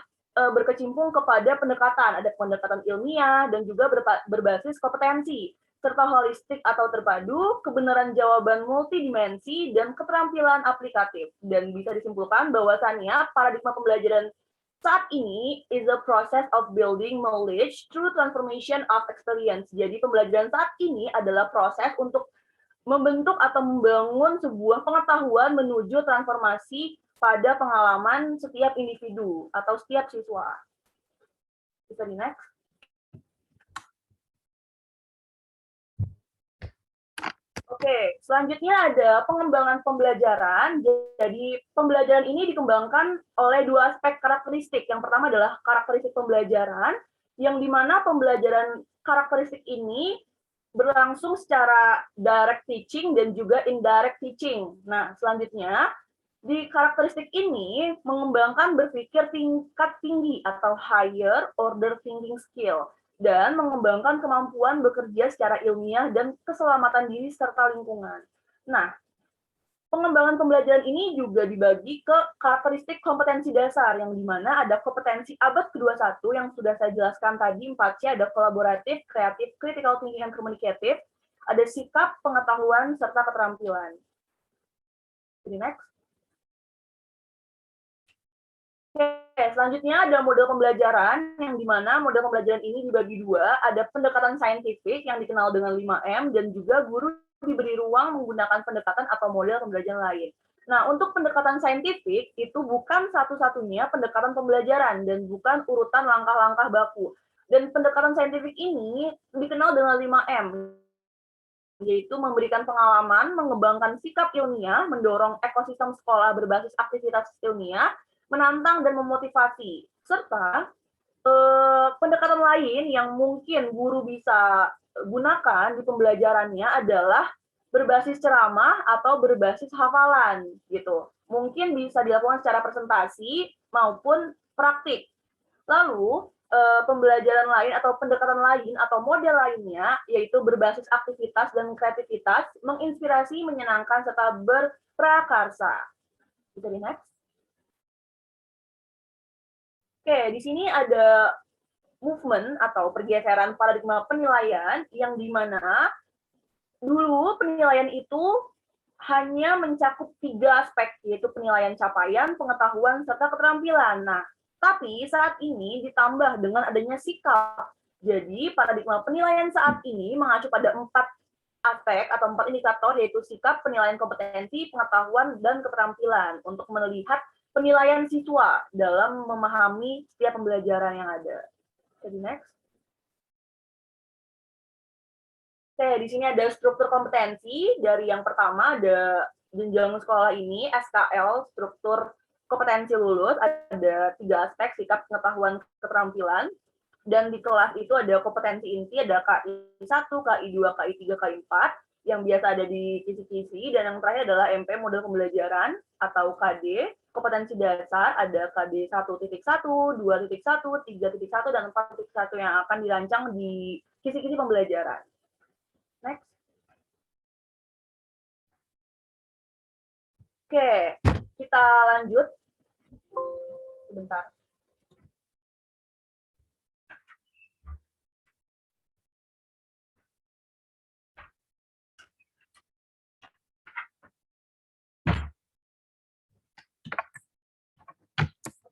berkecimpung kepada pendekatan, ada pendekatan ilmiah dan juga berbasis kompetensi, serta holistik atau terpadu, kebenaran jawaban multidimensi, dan keterampilan aplikatif. Dan bisa disimpulkan bahwasannya paradigma pembelajaran saat ini is a process of building knowledge through transformation of experience. Jadi pembelajaran saat ini adalah proses untuk membentuk atau membangun sebuah pengetahuan menuju transformasi pada pengalaman setiap individu atau setiap siswa. Bisa di next. Oke, selanjutnya ada pengembangan pembelajaran. Jadi pembelajaran ini dikembangkan oleh 2 aspek karakteristik. Yang pertama adalah karakteristik pembelajaran, yang dimana pembelajaran karakteristik ini berlangsung secara direct teaching dan juga indirect teaching. Nah, selanjutnya, di karakteristik ini mengembangkan berpikir tingkat tinggi atau higher order thinking skill dan mengembangkan kemampuan bekerja secara ilmiah dan keselamatan diri serta lingkungan. Nah, pengembangan pembelajaran ini juga dibagi ke karakteristik kompetensi dasar, yang dimana ada kompetensi abad ke-21 yang sudah saya jelaskan tadi, 4C, ada kolaboratif, kreatif, critical thinking, and communicative, ada sikap, pengetahuan, serta keterampilan. Jadi next. Oke, selanjutnya ada model pembelajaran, yang dimana model pembelajaran ini dibagi dua, ada pendekatan saintifik yang dikenal dengan 5M, dan juga guru diberi ruang menggunakan pendekatan atau model pembelajaran lain. Nah, untuk pendekatan saintifik, itu bukan satu-satunya pendekatan pembelajaran, dan bukan urutan langkah-langkah baku. Dan pendekatan saintifik ini dikenal dengan 5M, yaitu memberikan pengalaman, mengembangkan sikap ilmiah, mendorong ekosistem sekolah berbasis aktivitas ilmiah, menantang dan memotivasi, serta pendekatan lain yang mungkin guru bisa gunakan di pembelajarannya adalah berbasis ceramah atau berbasis hafalan gitu. Mungkin bisa dilakukan secara presentasi maupun praktik. Lalu pembelajaran lain atau pendekatan lain atau model lainnya yaitu berbasis aktivitas dan kreativitas, menginspirasi, menyenangkan serta berprakarsa. Bisa di next. Oke, di sini ada movement atau pergeseran paradigma penilaian yang dimana dulu penilaian itu hanya mencakup 3 aspek, yaitu penilaian capaian, pengetahuan, serta keterampilan. Nah, tapi saat ini ditambah dengan adanya sikap. Jadi, paradigma penilaian saat ini mengacu pada 4 aspek atau 4 indikator, yaitu sikap, penilaian kompetensi, pengetahuan, dan keterampilan untuk melihat penilaian siswa dalam memahami setiap pembelajaran yang ada. Jadi next. Oke, di sini ada struktur kompetensi. Dari yang pertama ada jenjang sekolah ini, SKL, struktur kompetensi lulus, ada 3 aspek, sikap, pengetahuan, keterampilan. Dan di kelas itu ada kompetensi inti, ada KI1, KI2, KI3, KI4, yang biasa ada di kisi-kisi, dan yang terakhir adalah MP, model pembelajaran, atau KD. Kompetensi dasar ada KD 1.1, 2.1, 3.1, dan 4.1 yang akan dirancang di kisi-kisi pembelajaran. Next. Oke, kita lanjut. Sebentar.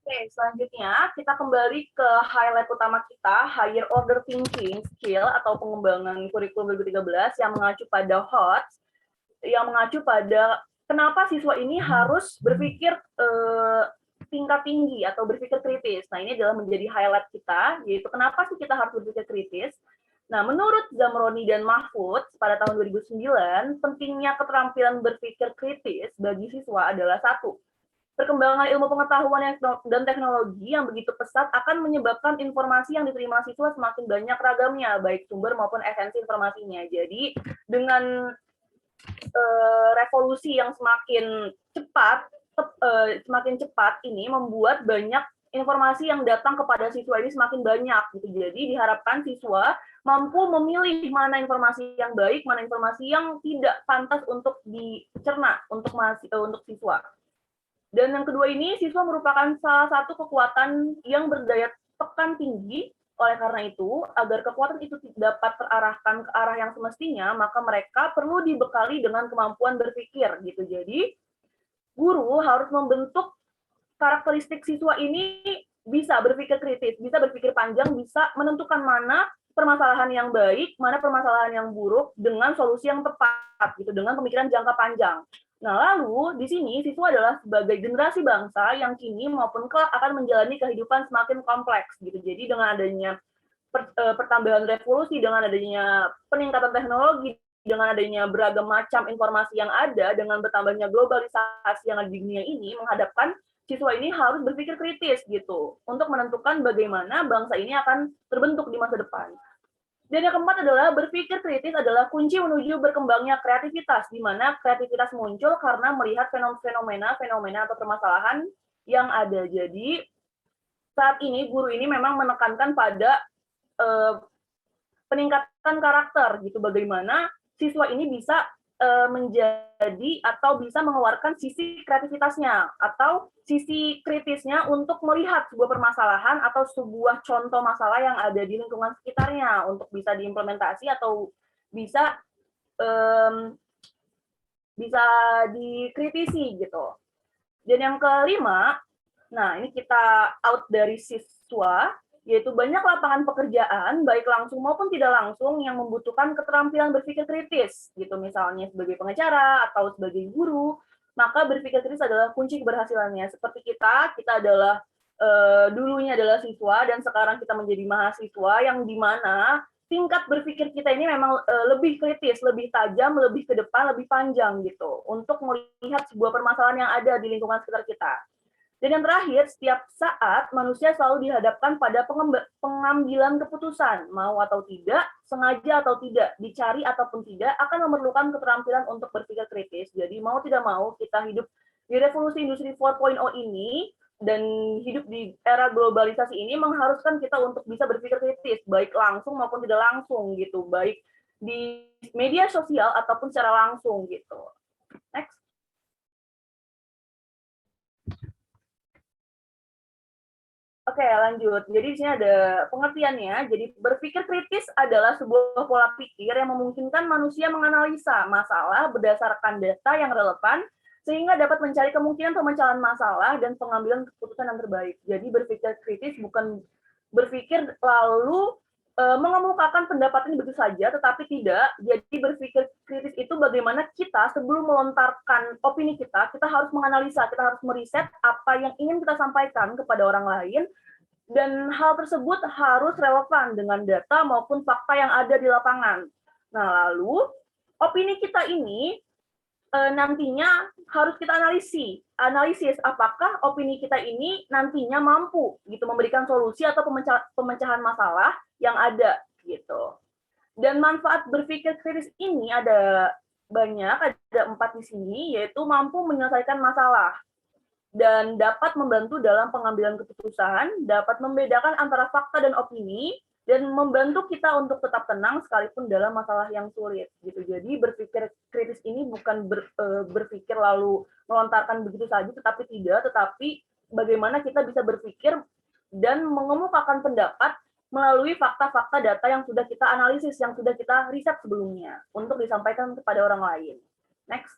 Oke, selanjutnya kita kembali ke highlight utama kita, higher order thinking skill atau pengembangan kurikulum 2013 yang mengacu pada HOTS, yang mengacu pada kenapa siswa ini harus berpikir tingkat tinggi atau berpikir kritis. Nah, ini adalah menjadi highlight kita, yaitu kenapa sih kita harus berpikir kritis. Nah, menurut Zamroni dan Mahfud pada tahun 2009, pentingnya keterampilan berpikir kritis bagi siswa adalah 1. Perkembangan ilmu pengetahuan dan teknologi yang begitu pesat akan menyebabkan informasi yang diterima siswa semakin banyak ragamnya, baik sumber maupun esensi informasinya. Jadi, dengan revolusi yang semakin cepat ini membuat banyak informasi yang datang kepada siswa ini semakin banyak gitu. Jadi diharapkan siswa mampu memilih mana informasi yang baik, mana informasi yang tidak pantas untuk dicerna untuk siswa. Dan yang kedua ini, siswa merupakan salah satu kekuatan yang berdaya tekan tinggi. Oleh karena itu, agar kekuatan itu dapat terarahkan ke arah yang semestinya, maka mereka perlu dibekali dengan kemampuan berpikir gitu. Jadi, guru harus membentuk karakteristik siswa ini bisa berpikir kritis, bisa berpikir panjang, bisa menentukan mana permasalahan yang baik, mana permasalahan yang buruk dengan solusi yang tepat gitu, dengan pemikiran jangka panjang. Nah, lalu di sini siswa adalah sebagai generasi bangsa yang kini maupun kelak akan menjalani kehidupan semakin kompleks gitu. Jadi dengan adanya pertambahan revolusi, dengan adanya peningkatan teknologi, dengan adanya beragam macam informasi yang ada, dengan bertambahnya globalisasi yang ada di dunia ini, menghadapkan siswa ini harus berpikir kritis gitu untuk menentukan bagaimana bangsa ini akan terbentuk di masa depan. Dan yang keempat adalah berpikir kritis adalah kunci menuju berkembangnya kreativitas, di mana kreativitas muncul karena melihat fenomena atau permasalahan yang ada. Jadi saat ini guru ini memang menekankan pada peningkatan karakter gitu, bagaimana siswa ini bisa menjadi atau bisa mengeluarkan sisi kreativitasnya atau sisi kritisnya untuk melihat sebuah permasalahan atau sebuah contoh masalah yang ada di lingkungan sekitarnya untuk bisa diimplementasi atau bisa bisa dikritisi gitu. Dan yang kelima, nah ini kita out dari siswa, yaitu banyak lapangan pekerjaan, baik langsung maupun tidak langsung, yang membutuhkan keterampilan berpikir kritis, gitu misalnya sebagai pengacara atau sebagai guru, maka berpikir kritis adalah kunci keberhasilannya. Seperti kita adalah dulunya adalah siswa dan sekarang kita menjadi mahasiswa yang dimana tingkat berpikir kita ini memang lebih kritis, lebih tajam, lebih ke depan, lebih panjang gitu untuk melihat sebuah permasalahan yang ada di lingkungan sekitar kita. Dan yang terakhir, setiap saat manusia selalu dihadapkan pada pengambilan keputusan, mau atau tidak, sengaja atau tidak, dicari ataupun tidak, akan memerlukan keterampilan untuk berpikir kritis. Jadi mau tidak mau kita hidup di revolusi industri 4.0 ini dan hidup di era globalisasi ini mengharuskan kita untuk bisa berpikir kritis, baik langsung maupun tidak langsung gitu, baik di media sosial ataupun secara langsung gitu. Next. Oke, lanjut. Jadi di sini ada pengertiannya. Jadi berpikir kritis adalah sebuah pola pikir yang memungkinkan manusia menganalisa masalah berdasarkan data yang relevan sehingga dapat mencari kemungkinan pemecahan masalah dan pengambilan keputusan yang terbaik. Jadi berpikir kritis bukan berpikir lalu mengemukakan pendapat ini begitu saja, tetapi tidak. Jadi berpikir kritis itu bagaimana kita sebelum melontarkan opini kita harus menganalisa, kita harus meriset apa yang ingin kita sampaikan kepada orang lain, dan hal tersebut harus relevan dengan data maupun fakta yang ada di lapangan. Nah, lalu opini kita ini nantinya harus kita analisis apakah opini kita ini nantinya mampu gitu memberikan solusi atau pemecahan masalah yang ada gitu. Dan manfaat berpikir kritis ini ada banyak, ada 4 di sini, yaitu mampu menyelesaikan masalah dan dapat membantu dalam pengambilan keputusan, dapat membedakan antara fakta dan opini, dan membantu kita untuk tetap tenang sekalipun dalam masalah yang sulit gitu. Jadi berpikir kritis ini bukan berpikir lalu melontarkan begitu saja, tetapi bagaimana kita bisa berpikir dan mengemukakan pendapat melalui fakta-fakta data yang sudah kita analisis, yang sudah kita riset sebelumnya untuk disampaikan kepada orang lain. Next.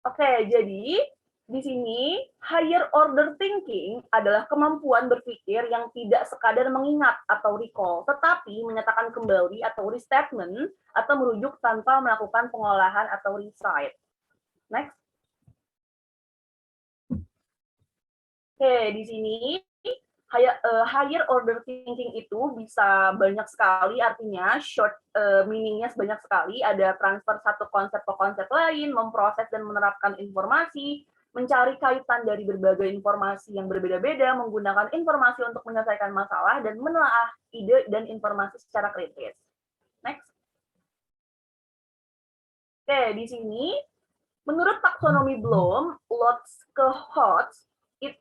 Oke, jadi di sini higher order thinking adalah kemampuan berpikir yang tidak sekadar mengingat atau recall, tetapi menyatakan kembali atau restatement atau merujuk tanpa melakukan pengolahan atau recite. Next. Oke, di sini higher order thinking itu bisa banyak sekali artinya, short meaning-nya banyak sekali, ada transfer satu konsep ke konsep lain, memproses dan menerapkan informasi, mencari kaitan dari berbagai informasi yang berbeda-beda, menggunakan informasi untuk menyelesaikan masalah, dan menelaah ide dan informasi secara kritis. Next. Oke, di sini, menurut taksonomi Bloom, LOTS ke HOTS,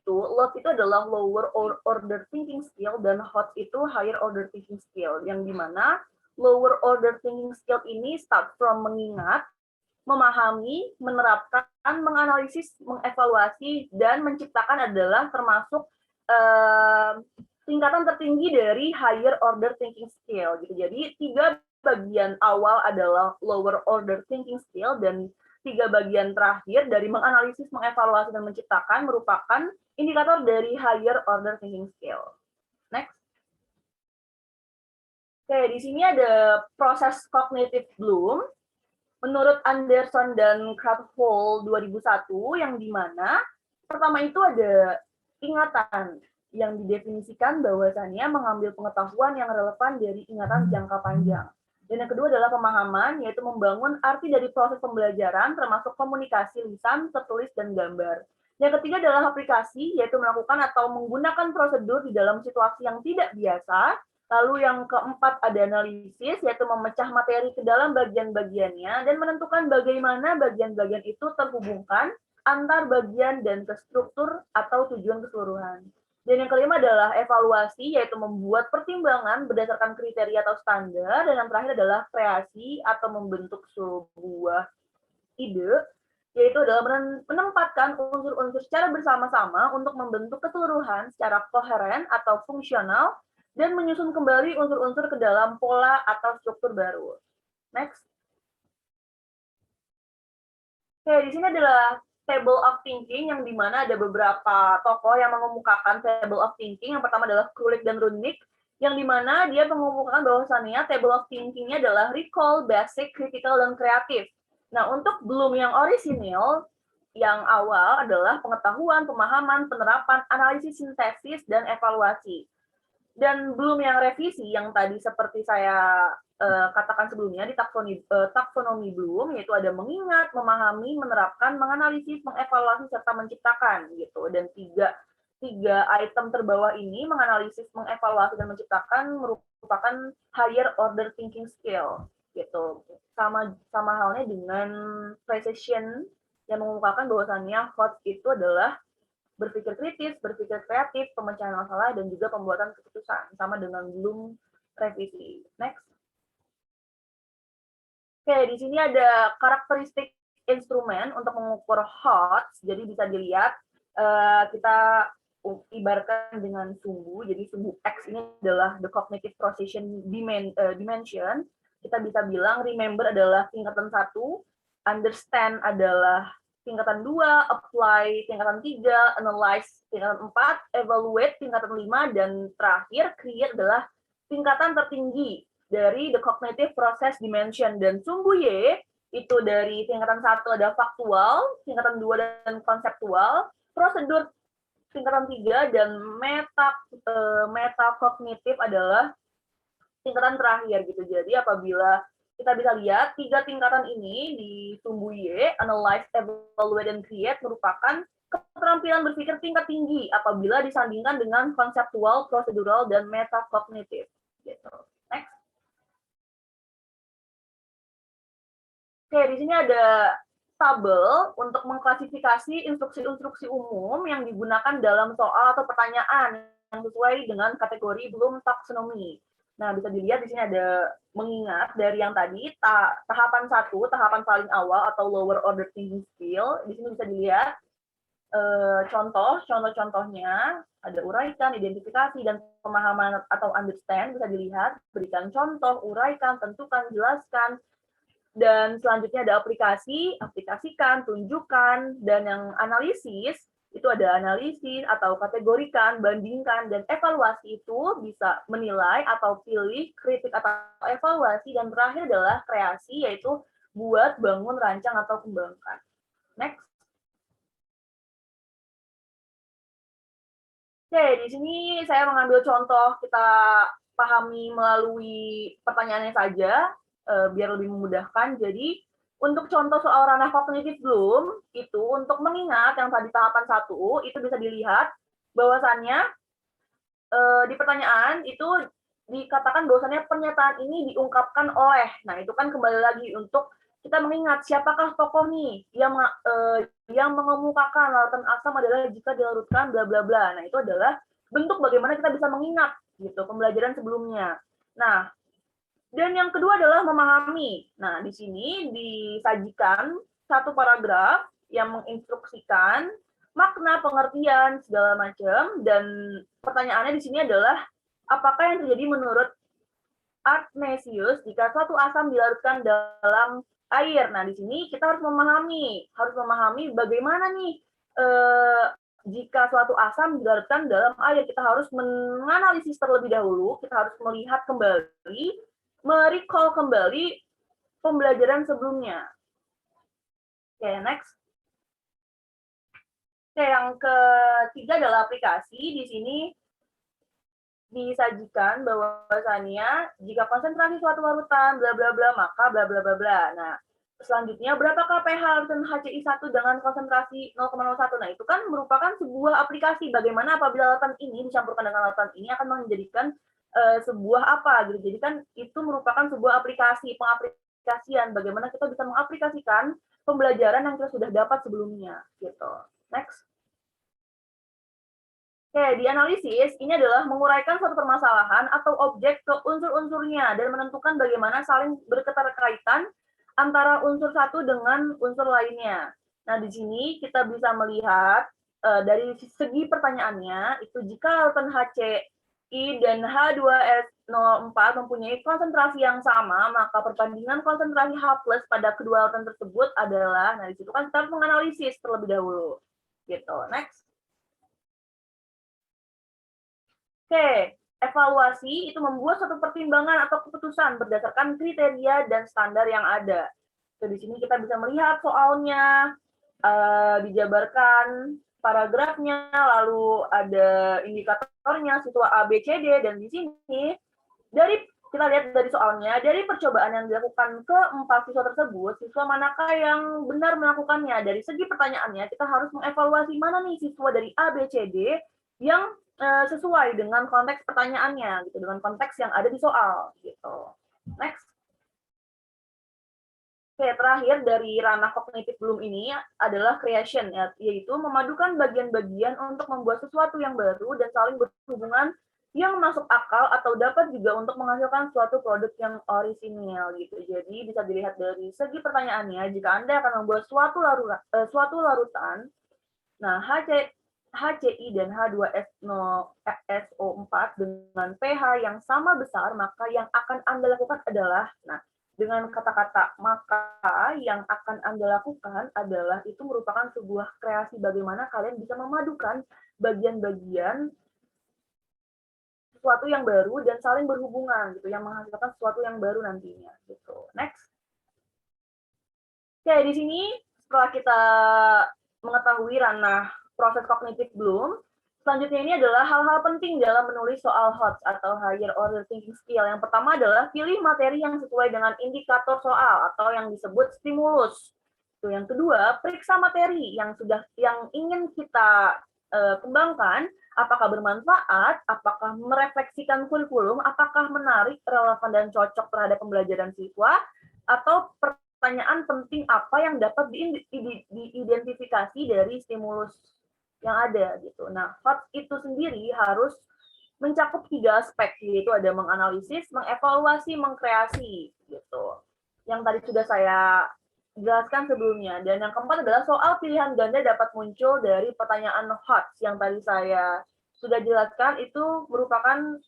LOT itu adalah lower order thinking skill dan HOTS itu higher order thinking skill, yang dimana lower order thinking skill ini start from mengingat, memahami, menerapkan, menganalisis, mengevaluasi, dan menciptakan adalah termasuk tingkatan tertinggi dari higher order thinking skill. Gitu. Jadi 3 bagian awal adalah lower order thinking skill dan 3 bagian terakhir dari menganalisis, mengevaluasi, dan menciptakan merupakan indikator dari higher order thinking skill. Next. Oke, di sini ada proses cognitive Bloom. Menurut Anderson dan Krathwohl 2001, yang dimana pertama itu ada ingatan yang didefinisikan bahwasannya mengambil pengetahuan yang relevan dari ingatan jangka panjang. Dan yang kedua adalah pemahaman, yaitu membangun arti dari proses pembelajaran termasuk komunikasi lisan, tertulis, dan gambar. Yang ketiga adalah aplikasi, yaitu melakukan atau menggunakan prosedur di dalam situasi yang tidak biasa. Lalu yang keempat ada analisis, yaitu memecah materi ke dalam bagian-bagiannya dan menentukan bagaimana bagian-bagian itu terhubungkan antar bagian dan ke struktur atau tujuan keseluruhan. Dan yang kelima adalah evaluasi, yaitu membuat pertimbangan berdasarkan kriteria atau standar. Dan yang terakhir adalah kreasi atau membentuk sebuah ide, yaitu adalah menempatkan unsur-unsur secara bersama-sama untuk membentuk keseluruhan secara koheren atau fungsional dan menyusun kembali unsur-unsur ke dalam pola atau struktur baru. Next. Oke, di sini adalah table of thinking yang dimana ada beberapa tokoh yang mengemukakan table of thinking. Yang pertama adalah Krulik dan Rudnick, yang dimana dia mengemukakan bahwasannya table of thinking-nya adalah recall, basic, critical, dan kreatif. Nah, untuk Bloom yang orisinil, yang awal adalah pengetahuan, pemahaman, penerapan, analisis, sintesis, dan evaluasi. Dan Bloom yang revisi, yang tadi seperti saya katakan sebelumnya di taksonomi Bloom, yaitu ada mengingat, memahami, menerapkan, menganalisis, mengevaluasi, serta menciptakan. Gitu. Dan tiga item terbawah ini, menganalisis, mengevaluasi, dan menciptakan, merupakan higher order thinking skill. Gitu. Sama halnya dengan precision yang mengemukakan bahwasannya HOT itu adalah berpikir kritis, berpikir kreatif, pemecahan masalah, dan juga pembuatan keputusan, sama dengan Bloom revisi. Next. Oke, di sini ada karakteristik instrumen untuk mengukur HOT. Jadi bisa dilihat, kita ibaratkan dengan sumbu. Jadi sumbu X ini adalah the cognitive procession dimension. Kita bisa bilang remember adalah tingkatan 1, understand adalah tingkatan 2, apply tingkatan 3, analyze tingkatan 4, evaluate tingkatan 5, dan terakhir create adalah tingkatan tertinggi dari the cognitive process dimension. Dan sumbu Y itu dari tingkatan 1 ada faktual, tingkatan 2 dan konseptual, prosedur tingkatan 3, dan metakognitif adalah tingkatan terakhir gitu. Jadi apabila kita bisa lihat tiga tingkatan ini di sumbu Y, analyze, evaluate, dan create merupakan keterampilan berpikir tingkat tinggi apabila disandingkan dengan konseptual, prosedural, dan metakognitif. Gitu. Next. Oke, di sini ada tabel untuk mengklasifikasi instruksi-instruksi umum yang digunakan dalam soal atau pertanyaan yang sesuai dengan kategori Bloom taxonomy. Nah, bisa dilihat di sini ada mengingat dari yang tadi, tahapan 1, tahapan paling awal atau lower order thinking skill. Di sini bisa dilihat contoh-contohnya, ada uraikan, identifikasi, dan pemahaman atau understand. Bisa dilihat, berikan contoh, uraikan, tentukan, jelaskan. Dan selanjutnya ada aplikasi, aplikasikan, tunjukkan, dan yang analisis, itu ada analisis atau kategorikan, bandingkan, dan evaluasi itu bisa menilai atau pilih, kritik atau evaluasi, dan terakhir adalah kreasi, yaitu buat, bangun, rancang, atau kembangkan. Next. Oke, di sini saya mengambil contoh, kita pahami melalui pertanyaannya saja, biar lebih memudahkan. Jadi, untuk contoh soal ranah kognitif Bloom, itu untuk mengingat yang tadi tahapan 1, itu bisa dilihat bahwasannya di pertanyaan itu dikatakan bahwasannya pernyataan ini diungkapkan oleh. Nah, itu kan kembali lagi untuk kita mengingat siapakah tokoh nih yang mengemukakan lautan asam adalah jika dilarutkan bla bla bla. Nah, itu adalah bentuk bagaimana kita bisa mengingat gitu pembelajaran sebelumnya. Nah, dan yang kedua adalah memahami. Nah, di sini disajikan satu paragraf yang menginstruksikan makna, pengertian, segala macam. Dan pertanyaannya di sini adalah, apakah yang terjadi menurut Athanasius jika suatu asam dilarutkan dalam air? Nah, di sini kita harus memahami bagaimana nih jika suatu asam dilarutkan dalam air. Kita harus menganalisis terlebih dahulu, kita harus melihat kembali, merecall kembali pembelajaran sebelumnya. Oke, next. Oke, yang ketiga adalah aplikasi. Di sini disajikan bahwasannya jika konsentrasi suatu larutan bla bla bla maka bla bla bla bla. Nah, selanjutnya, berapakah pH larutan HCI1 dengan konsentrasi 0,01? Nah, itu kan merupakan sebuah aplikasi bagaimana apabila larutan ini dicampurkan dengan larutan ini akan menjadikan sebuah apa gitu. Jadi kan itu merupakan sebuah aplikasi, pengaplikasian bagaimana kita bisa mengaplikasikan pembelajaran yang kita sudah dapat sebelumnya gitu. Next. Oke, di analisis ini adalah menguraikan suatu permasalahan atau objek ke unsur-unsurnya dan menentukan bagaimana saling berketerkaitan antara unsur satu dengan unsur lainnya. Nah, di sini kita bisa melihat dari segi pertanyaannya, itu jika larutan HCI dan H2S04 mempunyai konsentrasi yang sama, maka perbandingan konsentrasi H+ pada kedua larutan tersebut adalah, nah di situ kan kita harus menganalisis terlebih dahulu. Gitu. Next. Oke, evaluasi itu membuat suatu pertimbangan atau keputusan berdasarkan kriteria dan standar yang ada. So, di sini kita bisa melihat soalnya, dijabarkan paragrafnya, lalu ada indikatornya, siswa A, B, C, D, dan di sini kita lihat dari soalnya, dari percobaan yang dilakukan ke 4 siswa tersebut, siswa manakah yang benar melakukannya? Dari segi pertanyaannya, kita harus mengevaluasi mana nih siswa dari A, B, C, D yang sesuai dengan konteks pertanyaannya, gitu, dengan konteks yang ada di soal, gitu. Next. Oke, terakhir dari ranah kognitif Bloom ini adalah creation, yaitu memadukan bagian-bagian untuk membuat sesuatu yang baru dan saling berhubungan yang masuk akal atau dapat juga untuk menghasilkan suatu produk yang orisinil, gitu. Jadi bisa dilihat dari segi pertanyaannya, jika Anda akan membuat suatu larutan, nah HCI dan H2SO4 dengan pH yang sama besar, maka yang akan Anda lakukan adalah, nah, dengan kata-kata maka yang akan Anda lakukan adalah itu merupakan sebuah kreasi bagaimana kalian bisa memadukan bagian-bagian sesuatu yang baru dan saling berhubungan gitu, yang menghasilkan sesuatu yang baru nantinya gitu. Next. Oke, di sini setelah kita mengetahui ranah proses kognitif Bloom, selanjutnya ini adalah hal-hal penting dalam menulis soal HOTS atau Higher Order Thinking Skill. Yang pertama adalah pilih materi yang sesuai dengan indikator soal atau yang disebut stimulus. Yang kedua, periksa materi yang ingin kita kembangkan, apakah bermanfaat, apakah merefleksikan kurikulum, apakah menarik, relevan, dan cocok terhadap pembelajaran siswa, atau pertanyaan penting apa yang dapat diidentifikasi dari stimulus yang ada gitu. Nah, HOTS itu sendiri harus mencakup 3 aspek, yaitu ada menganalisis, mengevaluasi, mengkreasi gitu. Yang tadi sudah saya jelaskan sebelumnya. Dan yang keempat adalah soal pilihan ganda dapat muncul dari pertanyaan HOTS yang tadi saya sudah jelaskan, itu merupakan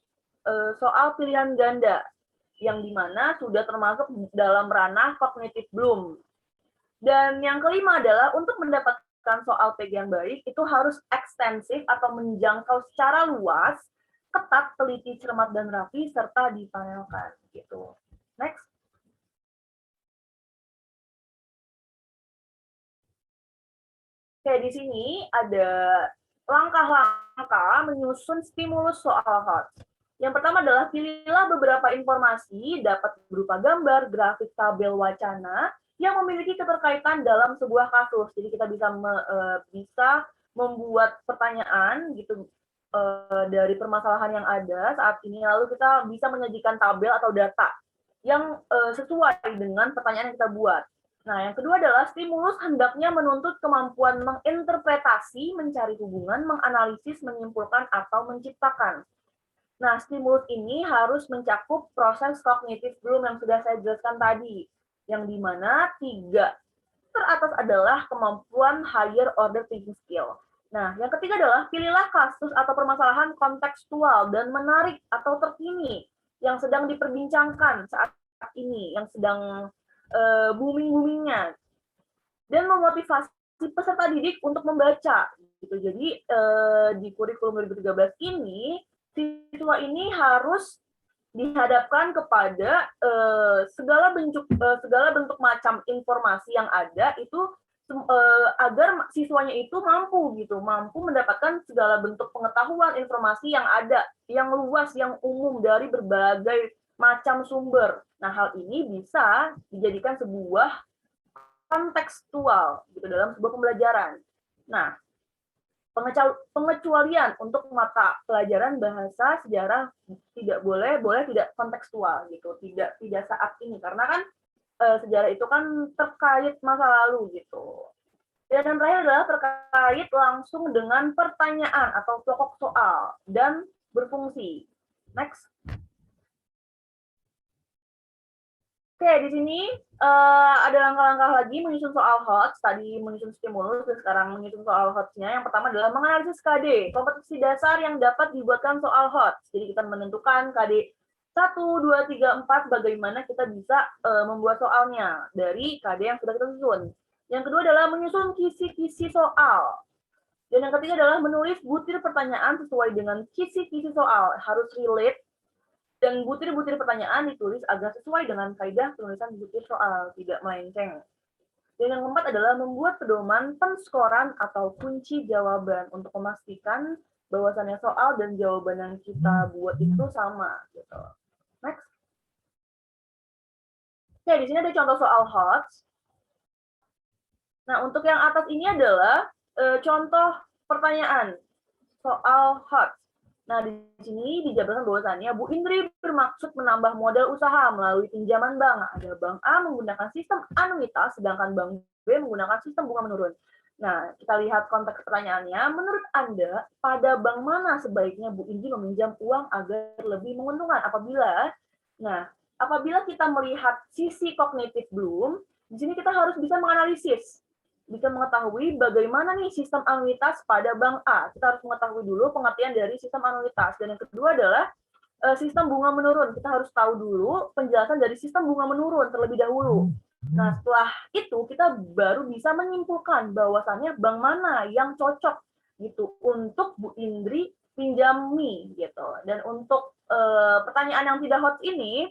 soal pilihan ganda yang dimana sudah termasuk dalam ranah kognitif Bloom. Dan yang kelima adalah untuk mendapatkan soal PG yang baik itu harus ekstensif atau menjangkau secara luas, ketat, teliti, cermat, dan rapi, serta dipanelkan gitu. Next. Oke, di sini ada langkah-langkah menyusun stimulus soal HOTS. Yang pertama adalah pilihlah beberapa informasi, dapat berupa gambar, grafik, tabel, wacana, yang memiliki keterkaitan dalam sebuah kasus. Jadi kita bisa membuat pertanyaan gitu dari permasalahan yang ada saat ini, lalu kita bisa menyajikan tabel atau data yang sesuai dengan pertanyaan yang kita buat. Nah, yang kedua adalah stimulus hendaknya menuntut kemampuan menginterpretasi, mencari hubungan, menganalisis, menyimpulkan, atau menciptakan. Nah, stimulus ini harus mencakup proses kognitif Bloom yang sudah saya jelaskan tadi, yang dimana 3 teratas adalah kemampuan higher order thinking skill. Nah, yang ketiga adalah pilihlah kasus atau permasalahan kontekstual dan menarik atau terkini yang sedang diperbincangkan saat ini, yang sedang booming-boomingnya, dan memotivasi peserta didik untuk membaca. Gitu. Jadi di kurikulum 2013 ini, siswa ini harus dihadapkan kepada segala bentuk macam informasi yang ada itu agar siswanya itu mampu mendapatkan segala bentuk pengetahuan, informasi yang ada, yang luas, yang umum dari berbagai macam sumber. Nah, hal ini bisa dijadikan sebuah kontekstual gitu dalam sebuah pembelajaran. Nah, pengecualian untuk mata pelajaran bahasa sejarah tidak boleh tidak kontekstual gitu, tidak saat ini karena kan sejarah itu kan terkait masa lalu gitu. Dan yang terakhir adalah terkait langsung dengan pertanyaan atau pokok soal dan berfungsi. Next. Oke, di sini ada langkah-langkah lagi menyusun soal HOTS. Tadi menyusun stimulus, dan sekarang menyusun soal HOTS-nya. Yang pertama adalah menganalisis KD, kompetensi dasar yang dapat dibuatkan soal HOTS. Jadi kita menentukan KD 1, 2, 3, 4, bagaimana kita bisa membuat soalnya dari KD yang sudah kita susun. Yang kedua adalah menyusun kisi-kisi soal. Dan yang ketiga adalah menulis butir pertanyaan sesuai dengan kisi-kisi soal. Harus relate, dan butir-butir pertanyaan ditulis agar sesuai dengan kaidah penulisan butir soal, tidak melenceng. Dan yang keempat adalah membuat pedoman penskoran atau kunci jawaban untuk memastikan bahwasannya soal dan jawaban yang kita buat itu sama. Gitu. Next. Oke, di sini ada contoh soal HOTS. Nah, untuk yang atas ini adalah contoh pertanyaan soal HOTS. Nah, di sini dijabarkan bahwasannya Bu Indri bermaksud menambah modal usaha melalui pinjaman bank. Ada Bank A menggunakan sistem anuitas, sedangkan Bank B menggunakan sistem bunga menurun. Nah, kita lihat konteks pertanyaannya. Menurut Anda, pada bank mana sebaiknya Bu Indri meminjam uang agar lebih menguntungkan? Apabila kita melihat sisi kognitif Bloom, di sini kita harus bisa menganalisis, bisa mengetahui bagaimana nih sistem anuitas pada bank A. Kita harus mengetahui dulu pengertian dari sistem anuitas. Dan yang kedua adalah sistem bunga menurun. Kita harus tahu dulu penjelasan dari sistem bunga menurun terlebih dahulu. Nah, setelah itu kita baru bisa menyimpulkan bahwasannya bank mana yang cocok gitu untuk Bu Indri pinjami gitu. Dan untuk pertanyaan yang tidak hot ini,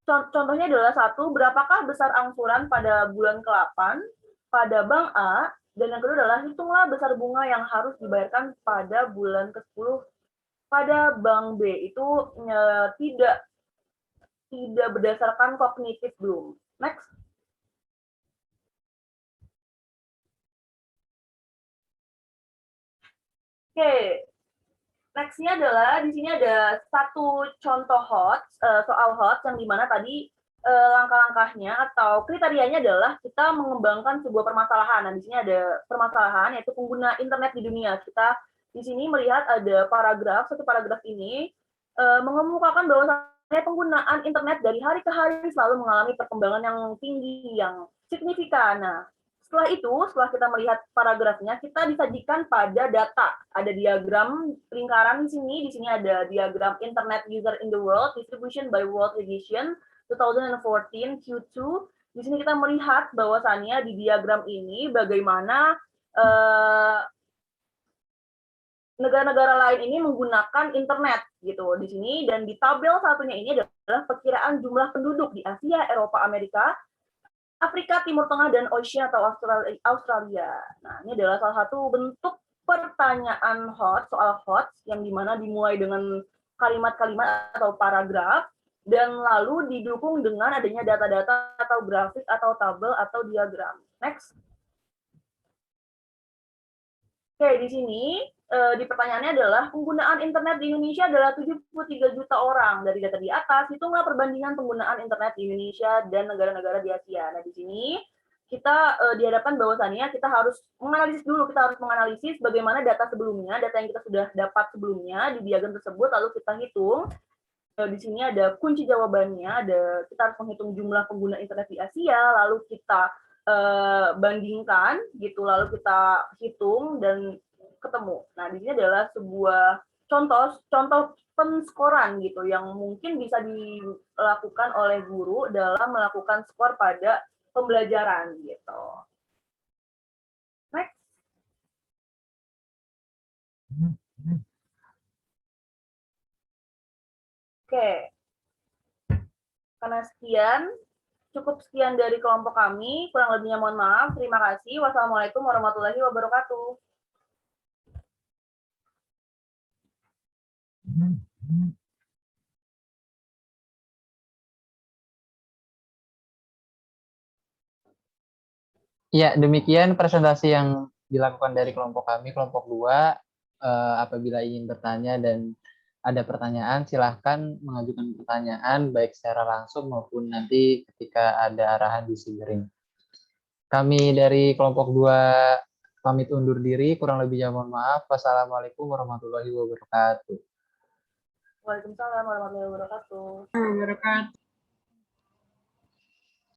contohnya adalah satu, berapakah besar angsuran pada bulan ke-8 pada bank A, dan yang kedua adalah hitunglah besar bunga yang harus dibayarkan pada bulan ke-10 pada bank B. Itu tidak berdasarkan kognitif Bloom. Next. Oke. Next-nya adalah di sini ada satu contoh HOTS, soal HOTS yang dimana tadi langkah-langkahnya atau kriterianya adalah kita mengembangkan sebuah permasalahan. Nah, di sini ada permasalahan yaitu pengguna internet di dunia. Kita di sini melihat ada satu paragraf ini mengemukakan bahwa penggunaan internet dari hari ke hari selalu mengalami perkembangan yang tinggi, yang signifikan. Nah, setelah kita melihat paragrafnya, kita disajikan pada data. Ada diagram lingkaran di sini ada diagram Internet User in the World, Distribution by World Edition, 2014 Q2. Di sini kita melihat bahwasannya di diagram ini bagaimana negara-negara lain ini menggunakan internet gitu di sini, dan di tabel satunya ini adalah perkiraan jumlah penduduk di Asia, Eropa, Amerika, Afrika, Timur Tengah, dan Oceania atau Australia. Nah, ini adalah salah satu bentuk pertanyaan soal HOTS yang dimana dimulai dengan kalimat-kalimat atau paragraf, dan lalu didukung dengan adanya data-data atau grafik atau tabel atau diagram. Next. Oke, di sini di pertanyaannya adalah penggunaan internet di Indonesia adalah 73 juta orang. Dari data di atas, hitunglah perbandingan penggunaan internet di Indonesia dan negara-negara di Asia. Nah, di sini kita dihadapkan bahwasannya kita harus menganalisis bagaimana data sebelumnya, data yang kita sudah dapat sebelumnya di diagram tersebut, lalu kita hitung. Di sini ada kunci jawabannya, kita harus menghitung jumlah pengguna internet di Asia, lalu kita bandingkan gitu, lalu kita hitung dan ketemu. Nah, di sini adalah sebuah contoh penskoran gitu yang mungkin bisa dilakukan oleh guru dalam melakukan skor pada pembelajaran gitu. Next. Oke. Karena cukup sekian dari kelompok kami. Kurang lebihnya mohon maaf. Terima kasih. Wassalamualaikum warahmatullahi wabarakatuh. Ya, demikian presentasi yang dilakukan dari kelompok kami, kelompok 2. Apabila ingin bertanya dan ada pertanyaan, silahkan mengajukan pertanyaan baik secara langsung maupun nanti ketika ada arahan di Sigering. Kami dari kelompok 2 pamit undur diri, kurang lebihnya mohon maaf. Wassalamualaikum warahmatullahi wabarakatuh. Waalaikumsalam warahmatullahi wabarakatuh. Wabarakatuh.